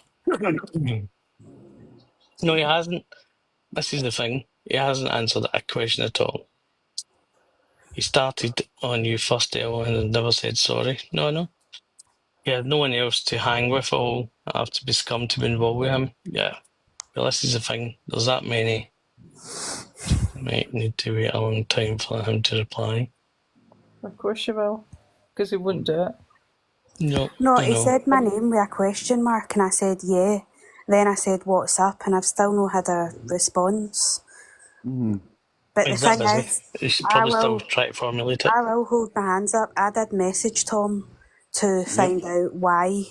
No, he hasn't. This is the thing. He hasn't answered a question at all. He started on you first, and never said sorry. No. He had no one else to hang with at all. I have to be scum to be involved with him. Yeah. Well, this is the thing. There's that many. Might need to wait a long time for him to reply. Of course you will, because he wouldn't do it. No, No, I he know. said my name with a question mark, and I said yeah. Then I said what's up, and I've still not had a response. But the He's that thing busy. is, He should I probably still will, try to formulate it. I will hold my hands up. I did message Tom to find out why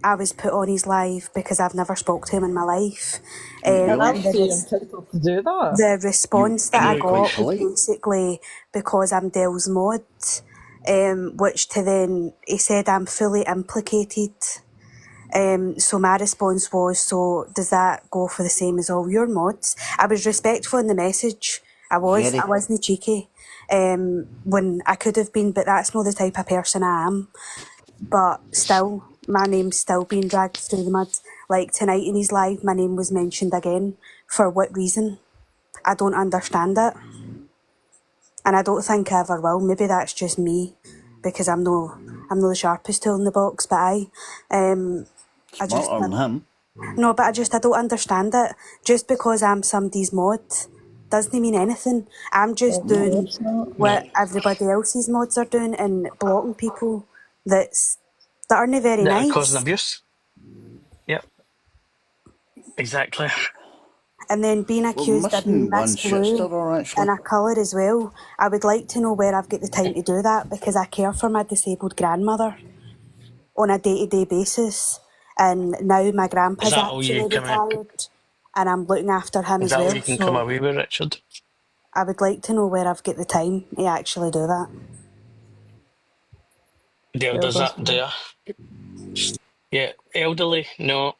I was put on his live, because I've never spoke to him in my life. And And I'm the, fully entitled to do that. the response that I You're quite got was polite. basically because I'm Dell's mod, which to then he said I'm fully implicated. So my response was, so does that go for the same as all your mods? I was respectful in the message. I Very. wasn't cheeky. When I could have been, but that's not the type of person I am. But still, my name's still being dragged through the mud. Like tonight in his live, my name was mentioned again. For what reason? I don't understand it. And I don't think I ever will. Maybe that's just me, because I'm no the sharpest tool in the box, but Smarter than him. No, but I don't understand it. Just because I'm somebody's mod doesn't mean anything. I'm just doing what everybody else's mods are doing and blocking people that aren't very That are causing nice. abuse. Yep. Exactly. And then being accused of being missing one Miss Blue shitstirrer, actually. and a colour as well. I would like to know where I've got the time to do that, because I care for my disabled grandmother on a day-to-day basis. And now my Is grandpa's that all you actually can? retired, and I'm looking after him Is as that all well. you can come So away with, Richard? I would like to know where I've got the time to actually do that. The elders up there. Yeah. Elderly, no.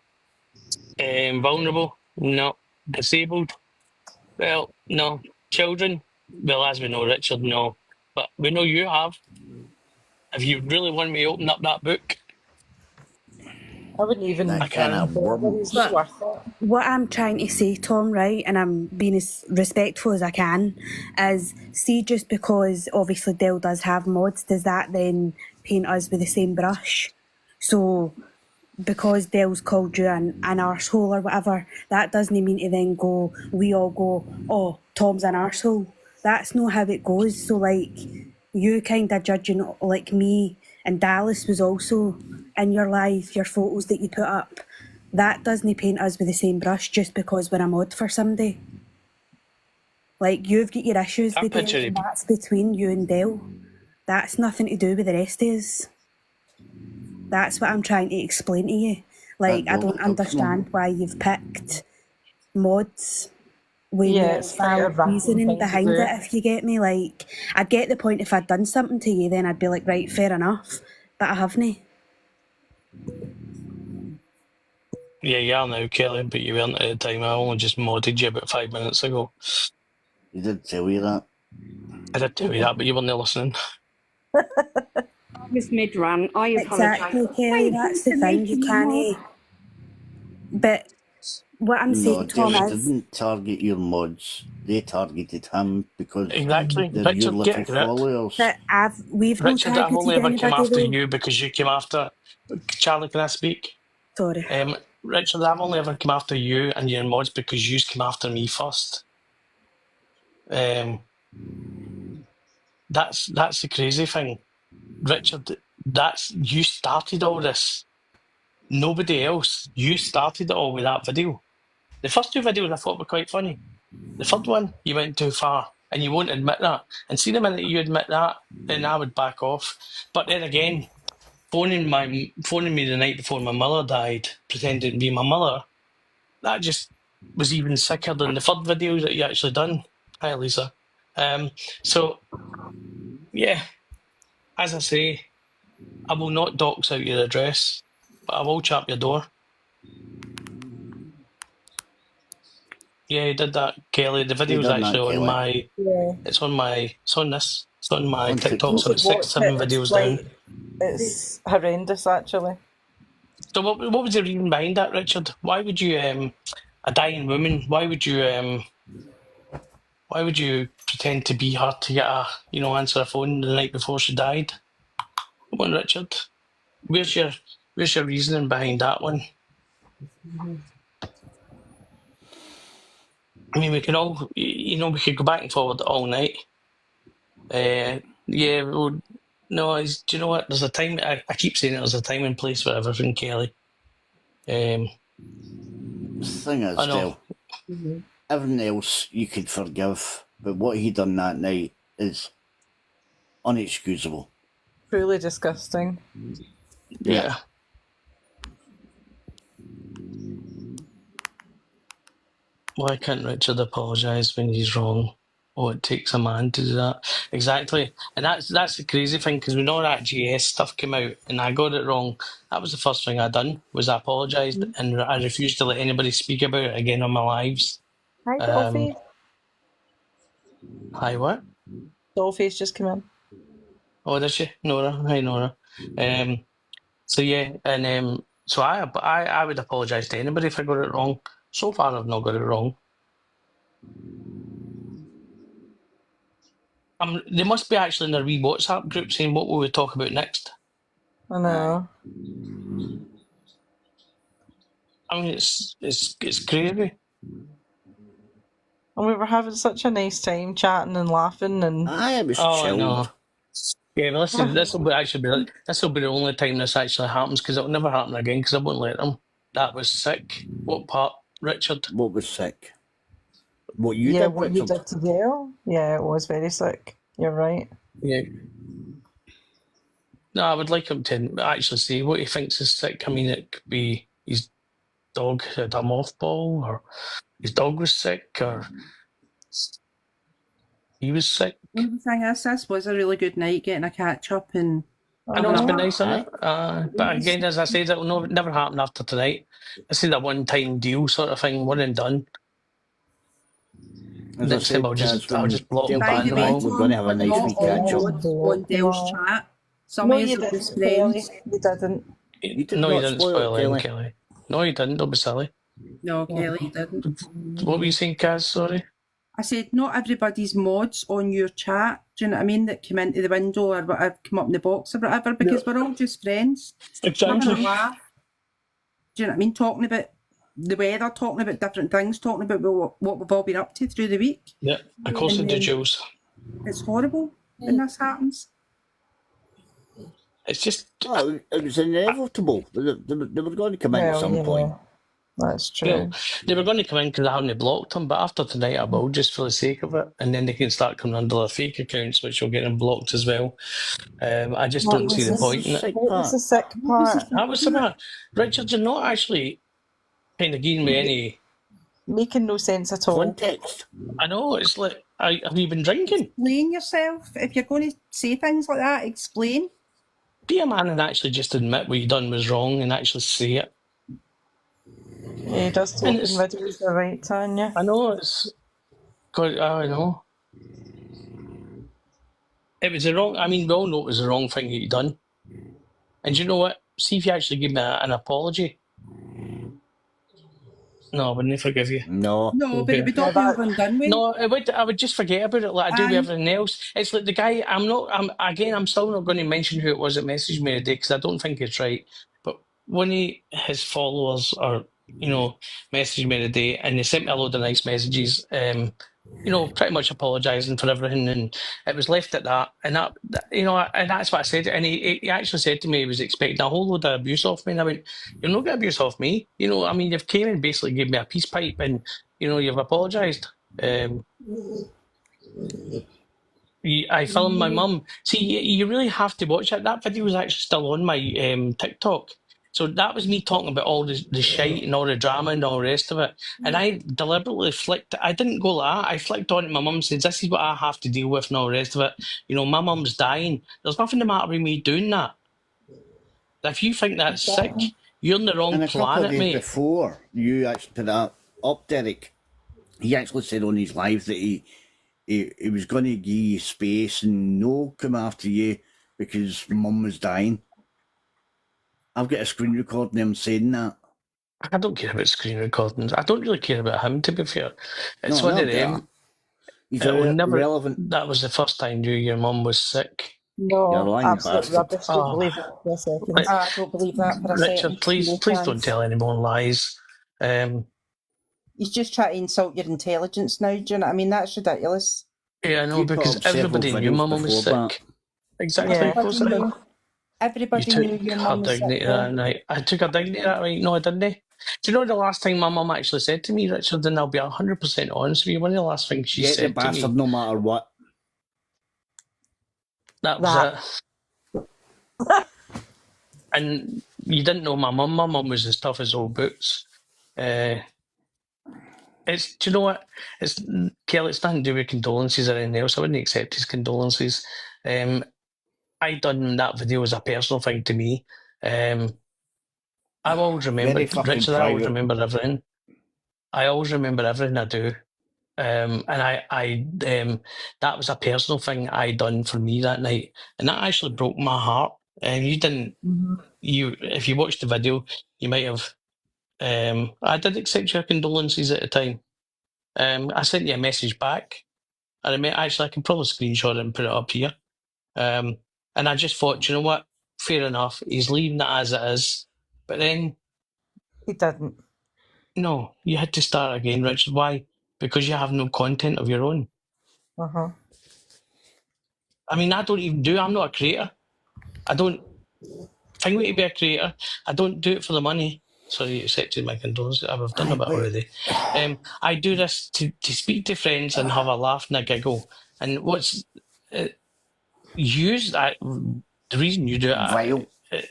Vulnerable, no. Disabled, well, no. Children, well, as we know, Richard, no. But we know you have. If you really want me to open up that book, I wouldn't even That try kind and of worm. It's not worth it. What I'm trying to say, Tom, right, and I'm being as respectful as I can, is see, just because obviously Dell does have mods, does that then paint us with the same brush? So because Dell's called you an arsehole or whatever, that doesn't mean to then we all go, oh, Tom's an arsehole. That's not how it goes. So like, you kind of judging like me, and Dallas was also in your live, your photos that you put up. That doesn't paint us with the same brush just because we're a mod for somebody. Like, you've got your issues with Dell, and that's between you and Dell. That's nothing to do with the rest of us. That's what I'm trying to explain to you. Like, I don't understand why you've picked mods with no valid reasoning behind it, if you get me. Like, I get the point. If I'd done something to you, then I'd be like, right, fair enough. But I haven't. yeah, you are now, Kelly, but you weren't at the time. I only just modded you about 5 minutes ago. He did tell you that. I did tell you that, but you weren't listening. I was mid-run. I apologise. Exactly, Kelly, that's the thing. You can't. But what I'm saying, Tom, is didn't target your mods. They targeted him because exactly. they're Richard, your get a little grip. followers. that we've not Richard, I've only targeted ever come after anybody, though. you because you came after. Charlie, can I speak? Sorry. Richard, I've only ever come after you and your mods because you came after me first. That's the crazy thing, Richard. You started all this. nobody else. You started it all with that video. The first two videos I thought were quite funny. The third one, you went too far, and you won't admit that. And see, the minute you admit that, then I would back off. But then again, phoning me the night before my mother died, pretending to be my mother, that just was even sicker than the third video that you actually done. Hi, Lisa. So, yeah, as I say, I will not dox out your address, but I will chap your door. Yeah, he did that, Kelly. The video's done that, actually on Kelly. my. Yeah. It's on my. It's on this. It's on my On TikTok. You So TikTok. it's should watch 6-7 it. It's videos like, down. it's horrendous, actually. So what was the reason behind that, Richard? Why would you a dying woman? Why would you pretend to be her to get answer a phone the night before she died? Come on, Richard. Where's your reasoning behind that one? I mean, we can all, we could go back and forward all night. Yeah, well, no, do you know what? There's a time, I keep saying it, there's a time and place for everything, Kelly. The thing is, I know. Del, everything else you could forgive, but what he done that night is unexcusable. Truly disgusting. Yeah. Why can't Richard apologise when he's wrong? Oh, it takes a man to do that. Exactly. And that's the crazy thing, because when all that GS stuff came out and I got it wrong, that was the first thing I done, was I apologised and I refused to let anybody speak about it again on my lives. Hi, Dolphy. Hi, what? Dolphy's just come in. Oh, did she? Nora. Hi, Nora. So yeah, and so I would apologise to anybody if I got it wrong. So far, I've not got it wrong. They must be actually in their wee WhatsApp group saying what we would talk about next. I know. I mean, it's crazy. And we were having such a nice time chatting and laughing and. Aye, it was Oh, chilled. no. Yeah, but listen, this will be the only time this actually happens, because it'll never happen again, because I won't let them. That was sick. What part, Richard? What was sick? What you Yeah, did, what Richard? you did to Dale? Yeah, it was very sick. You're right. Yeah. No, I would like him to actually say what he thinks is sick. I mean, it could be his dog had a mothball, or his dog was sick, or he was sick. Well, the thing is, this was a really good night, getting a catch up and. I know it's been Uh-huh. nice, isn't it? But again, as I said, it will never happen after tonight. This is a one-time deal sort of thing, one and done. As I Next said, time I'll just Kaz, block Del and By ban the them way, all. we're going to have a Tom, nice not wee all catch up. mods on Dale's chat. Some No, of you us are didn't, just Kelly. friends. You didn't. You did No, not you didn't spoil it, spoil him, Kelly. Kelly. No, you didn't. Don't be silly. No, Kelly didn't. What were you saying, Kaz? Sorry. I said not everybody's mods on your chat. Do you know what I mean? That come into the window or whatever, come up in the box or whatever, because we're all just friends. Having a Exactly. laugh. Do you know what I mean? Talking about the weather, talking about different things, talking about what we've all been up to through the week. Yeah, of course And it do, then- Jules. It's horrible when this happens. It's just Oh, it was inevitable. They were going to come in at some point. That's true. Well, they were going to come in because I hadn't blocked them, but after tonight I will, just for the sake of it, and then they can start coming under their fake accounts, which will get them blocked as well. I just don't see the point in it. Sick What was part. the sick part? That was something. Richard, you're not actually kind of giving me any. Making no sense at all. Context. I know, it's like, have you been drinking? Explain yourself. If you're going to say things like that, explain. Be a man and actually just admit what you done was wrong and actually say it. Yeah, he does talk And in it's- videos, you're right, Tanya. I know it's. God, I know. It was the wrong. I mean, we all know it was the wrong thing that you done. And you know what? See if you actually give me an apology. No, I wouldn't forgive you. No. No, but it would all be over and done with. No, I would just forget about it like I do with Aye. everything else. It's like the guy, I'm still not going to mention who it was that messaged me today, because I don't think it's right. But when his followers are, messaged me today and they sent me a load of nice messages, you know, pretty much apologising for everything, and it was left at that. And you know, and that's what I said. And he actually said to me he was expecting a whole load of abuse off me, and I went, "You're not getting abuse off me." You know, I mean, you've came and basically gave me a peace pipe, and you know, you've apologised. I filmed my mum. See, you really have to watch it. That video was actually still on my TikTok. So that was me talking about all the shite and all the drama and all the rest of it. And I deliberately flicked. I didn't go like that. I flicked on it. My mum said, "This is what I have to deal with and all the rest of it." You know, my mum's dying. There's nothing the matter with me doing that. If you think that's sick, you're on the wrong And a couple of planet, days mate. before you actually put that up, Derek, he actually said on his live that he was going to give you space and no come after you because mum was dying. I've got a screen recording of him saying that. I don't care about screen recordings. I don't really care about him, to be fair. It's No, one not of them. that. He's It will never. irrelevant. That was the first time your mum was sick. No, You're a lying absolute bastard. rubbish. Don't believe that for a second. Right. I don't believe that for a Richard, second. please, No please don't chance. tell any more lies. He's just trying to insult your intelligence now. Do you know what I mean? That's ridiculous. Yeah, I know, You put because up several everybody knew videos my mum was before sick. Exactly. Yeah. Of course I did. Everybody You knew took your her mum was sick. dignity that night. I took her dignity that night. No, I didn't. Do you know the last time my mum actually said to me, Richard, and I'll be 100% honest with you, one of the last things she Get the said to bastard me, no matter what. that was it. And you didn't know my mum. My mum was as tough as old boots. It's, do you know what? It's, Kelly, it's nothing to do with condolences or anything else. I wouldn't accept his condolences. I done that video as a personal thing to me. I've always remembered, Very fucking Richard, I always private. remember everything. I always remember everything I do. And I that was a personal thing I done for me that night. And that actually broke my heart. And you didn't, if you watched the video, you might have, I did accept your condolences at the time. I sent you a message back. Actually, I can probably screenshot it and put it up here. And I just thought, you know what? Fair enough. He's leaving it as it is. But then, He didn't. no, you had to start again, Richard. Why? Because you have no content of your own. Uh-huh. I mean, I'm not a creator. I don't think me to be a creator. I don't do it for the money. Sorry, you accepted my condolences. I've done a bit already. I do this to speak to friends and have a laugh and a giggle. And what's used that the reason you do it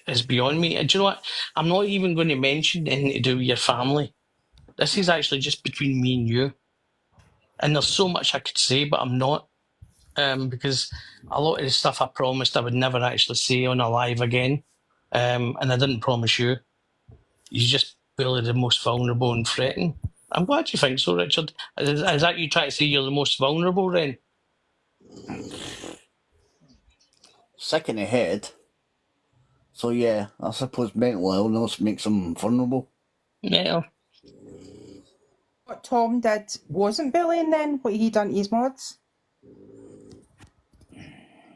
is beyond me. And do you know what? I'm not even going to mention anything to do with your family. This is actually just between me and you. And there's so much I could say, but I'm not. Because a lot of the stuff I promised I would never actually say on a live again. And I didn't promise you. You're just really the most vulnerable and threatened. I'm glad you think so, Richard. Is that you try to say you're the most vulnerable then? Sick in the head. So yeah, I suppose mental illness makes him vulnerable. Yeah. What Tom did wasn't bullying then? What he done to his mods?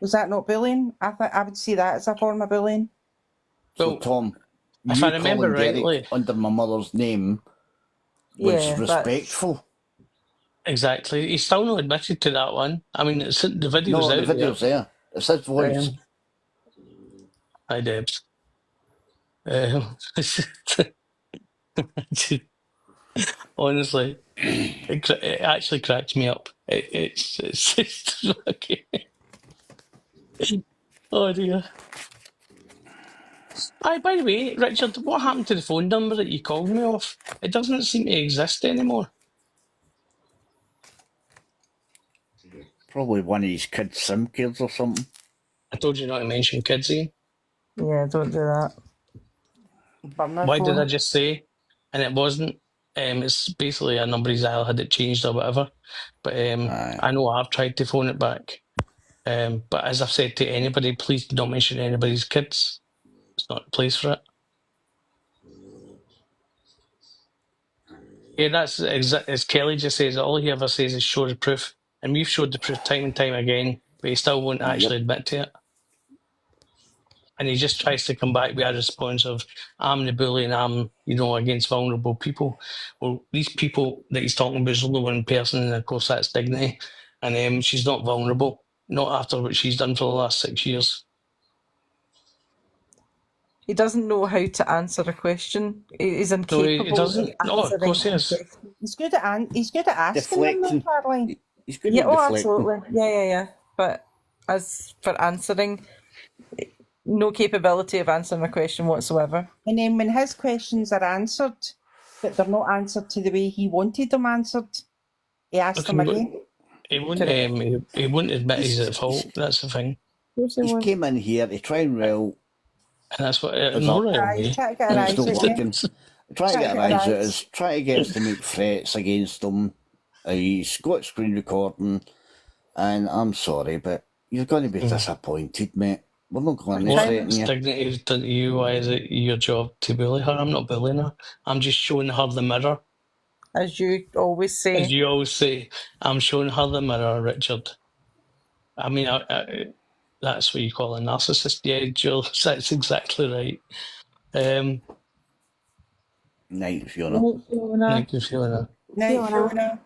Was that not bullying? I would see that as a form of bullying. So Well, Tom, if you I remember calling Derek rightly, under my mother's name was Yeah, respectful. exactly. He's still not admitted to that one. I mean, the video's No, out the video's there. It's his voice. Hi, Debs. Honestly, it actually cracks me up. It's just okay. Oh dear. By the way, Richard, what happened to the phone number that you called me off? It doesn't seem to exist anymore. Probably one of his kids' SIM cards or something. I told you not to mention kids, Ian. yeah, don't do that. Why did I just say? And it wasn't. It's basically a number he's either had it changed or whatever. But I know I've tried to phone it back. But as I've said to anybody, please don't mention anybody's kids. It's not the place for it. Yeah, that's as Kelly just says. All he ever says is show the proof, and we've showed the proof time and time again, but he still won't actually admit to it. And he just tries to come back with a response of, I'm the bully and I'm, against vulnerable people. Well, these people that he's talking about is only one person, and of course that's Dignity. And she's not vulnerable, not after what she's done for the last 6 years. He doesn't know how to answer a question. He's No, incapable he doesn't. of No, of answering course he a is. question. He's good at asking them, though, Deflecting. Caroline. He's good Yeah, at oh, deflecting. absolutely. Yeah. But as for answering, no capability of answering a question whatsoever. And then when his questions are answered, but they're not answered to the way he wanted them answered, he asks them again. He wouldn't. Correct. He wouldn't admit he's at He's- fault. That's the thing, He's came in here to try and rile and that's what. Is No, that- right He's away. trying to get a It's rise not out of you. working. Try to get a rise out of us, try to get us to make threats against him. He's got screen recording, and I'm sorry, but you're going to be disappointed, mate. We're not going to threaten What's you. Dignity's done to you? Why is it your job to bully her? I'm not bullying her. I'm just showing her the mirror. As you always As say. you always say, I'm showing her the mirror, Richard. I mean, that's what you call a narcissist. Yeah, Jules, that's exactly right. Night, Fiona. Thank you, Fiona. Night, Fiona.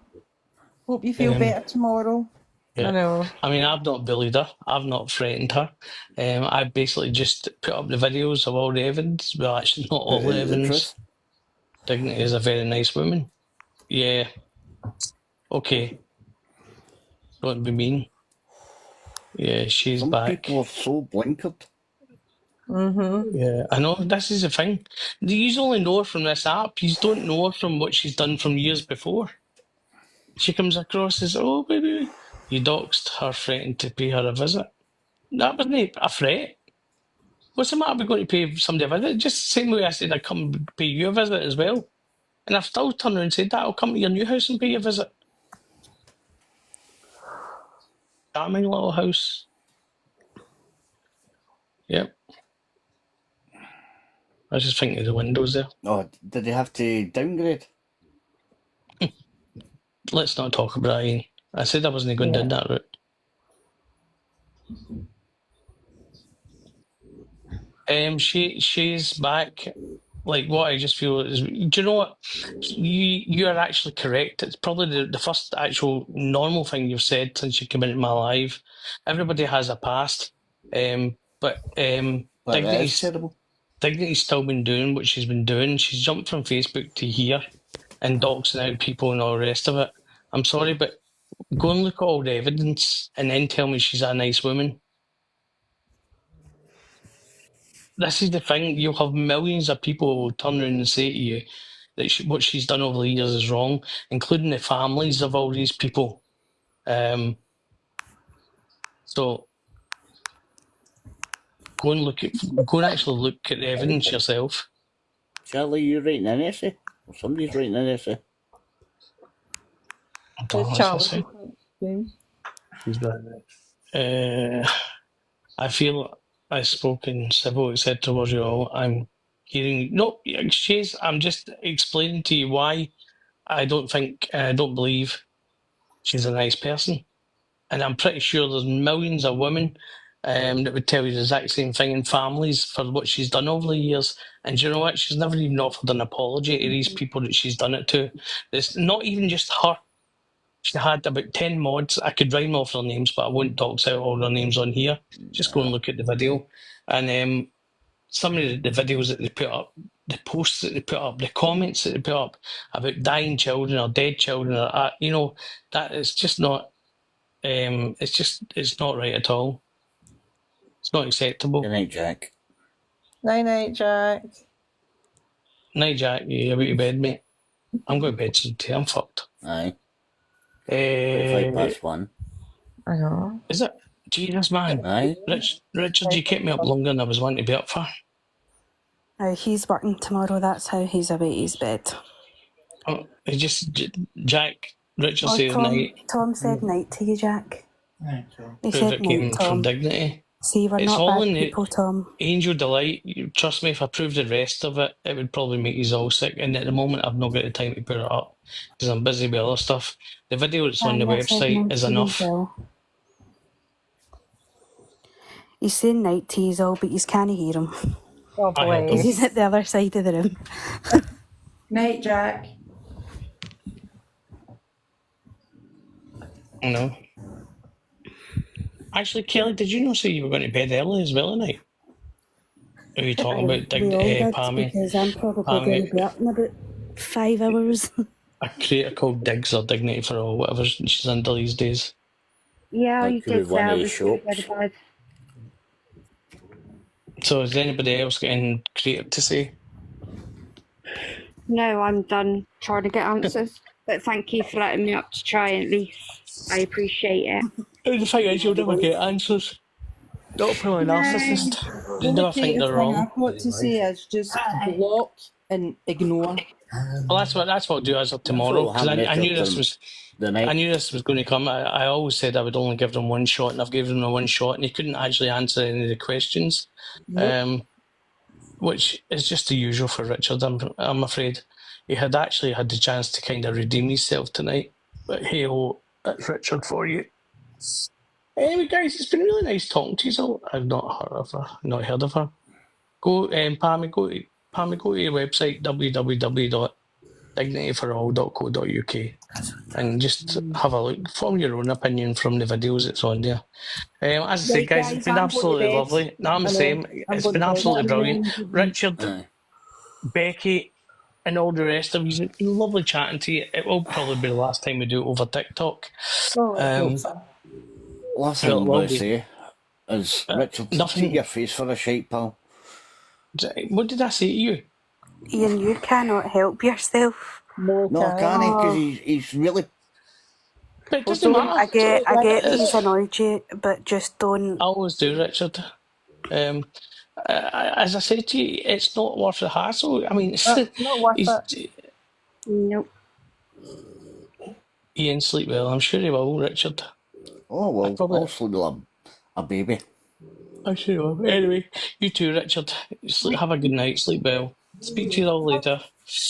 Hope you feel better tomorrow. Yeah. I know. I mean, I've not bullied her. I've not threatened her. I basically just put up the videos of all the evidence. Well, actually, not all the evidence. truth. Dignity is a very nice woman. Yeah. Okay. Don't be mean. Yeah, she's Some back. people are so blinkered. Mm-hmm. Yeah, I know. This is the thing. You only know her from this app. You don't know her from what she's done from years before. She comes across as, oh, baby, you doxed her, threatened to pay her a visit. That wasn't a threat. What's the matter with going to pay somebody a visit? Just the same way I said I'd come pay you a visit as well. And I've still turned around and said that. I'll come to your new house and pay you a visit. Charming little house. Yep. I was just thinking of the windows there. Oh, did they have to downgrade? Let's not talk about it, Ian. I said I wasn't going down that route. She's back. Like, what I just feel is, do you know what? You are actually correct. It's probably the first actual normal thing you've said since you came into my life. Everybody has a past. But That is terrible. Dignity's still been doing what she's been doing. She's jumped from Facebook to here and doxing out people and all the rest of it. I'm sorry, but go and look at all the evidence and then tell me she's a nice woman. This is the thing. You'll have millions of people who will turn around and say to you that what she's done over the years is wrong, including the families of all these people. So go and actually look at the evidence yourself. Charlie, you writing an essay? Or somebody's writing an essay? I don't know what to say. I feel I've spoken civil, etc. towards you all. I'm hearing I'm just explaining to you why I don't believe she's a nice person. And I'm pretty sure there's millions of women that would tell you the exact same thing in families for what she's done over the years. And do you know what? She's never even offered an apology to these people that she's done it to. It's not even just her. She had about 10 mods. I could rhyme off their names, but I won't dox out all their names on here. Just go and look at the video. And some of the videos that they put up, the posts that they put up, the comments that they put up about dying children or dead children, that is just not, it's not right at all. It's not acceptable. Good night, Jack. Night, Jack. Night, Jack. You about to bed, mate? I'm going to bed soon too. I'm fucked. Aye. 1. I know. Is it? Jesus, man. Aye. Richard, you kept me up longer than I was wanting to be up for. He's working tomorrow, that's how he's about his bed. Oh, Jack, Richard says night. Tom said night to you, Jack. He Prove said it came night, from Tom. Dignity. See, we're It's not all bad in the people, Tom. Angel Delight. Trust me, if I proved the rest of it, it would probably make you all sick. And at the moment, I've not got the time to put it up because I'm busy with other stuff. The video that's on the I said website night is to you enough. as well. He's saying night to you all, but you can't hear him. Oh, I heard bless. him. He's at the other side of the room. Night, Jack. No. Actually, Kelly, did you know say you were going to bed early as well tonight? Are you talking about We all did, Pammy? because I'm probably going to be up in about 5 hours. A creator called Diggs or Dignity for All, whatever she's under these days. Yeah, That you could be did say one I of the was going to go to shops. bed. So has anybody else got anything creative to say? No, I'm done trying to get answers. But thank you for letting me up to try at least. I appreciate it. The thing is, you'll never get answers. Not from a narcissist. The They only never think creative they're thing wrong. I've got to say is just block and ignore. Well, that's what I'll do as of tomorrow, because I knew this was the night. I knew this was going to come. I always said I would only give them one shot, and I've given them one shot, and he couldn't actually answer any of the questions, which is just the usual for Richard. I'm afraid he had actually had the chance to kind of redeem himself tonight, but hey ho, that's Richard for you. Anyway, guys, it's been really nice talking to you all. I've not heard of her, not heard of her. Go, Pammy, go to your website, www.dignityforall.co.uk, and just have a look, form your own opinion from the videos that's on there. As I said, guys, it's been I'm going to absolutely bed. lovely. No, I'm the I know, same. I'm It's going been to bed. absolutely brilliant. Richard, Aye. Becky, and all the rest of you, it's been lovely chatting to you. It will probably be the last time we do it over TikTok. Oh, I hope so. Last thing Well, I'm will going to be. say is, Richard, nothing- treat your face for a shite, pal. What did I say to you? Ian, you cannot help yourself. No, I can't, because he's really... But it doesn't matter. I get It's- he's annoyed you, but just don't. I always do, Richard. As I said to you, it's not worth the hassle. I mean, Not worth it. Nope. Ian, sleep well. I'm sure he will, Richard. Oh, well, probably- I'll sleep with a baby. I'm sure he will. Anyway, you too, Richard. Have a good night. Sleep well. Speak to you all later.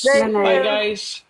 Good night. Bye, guys.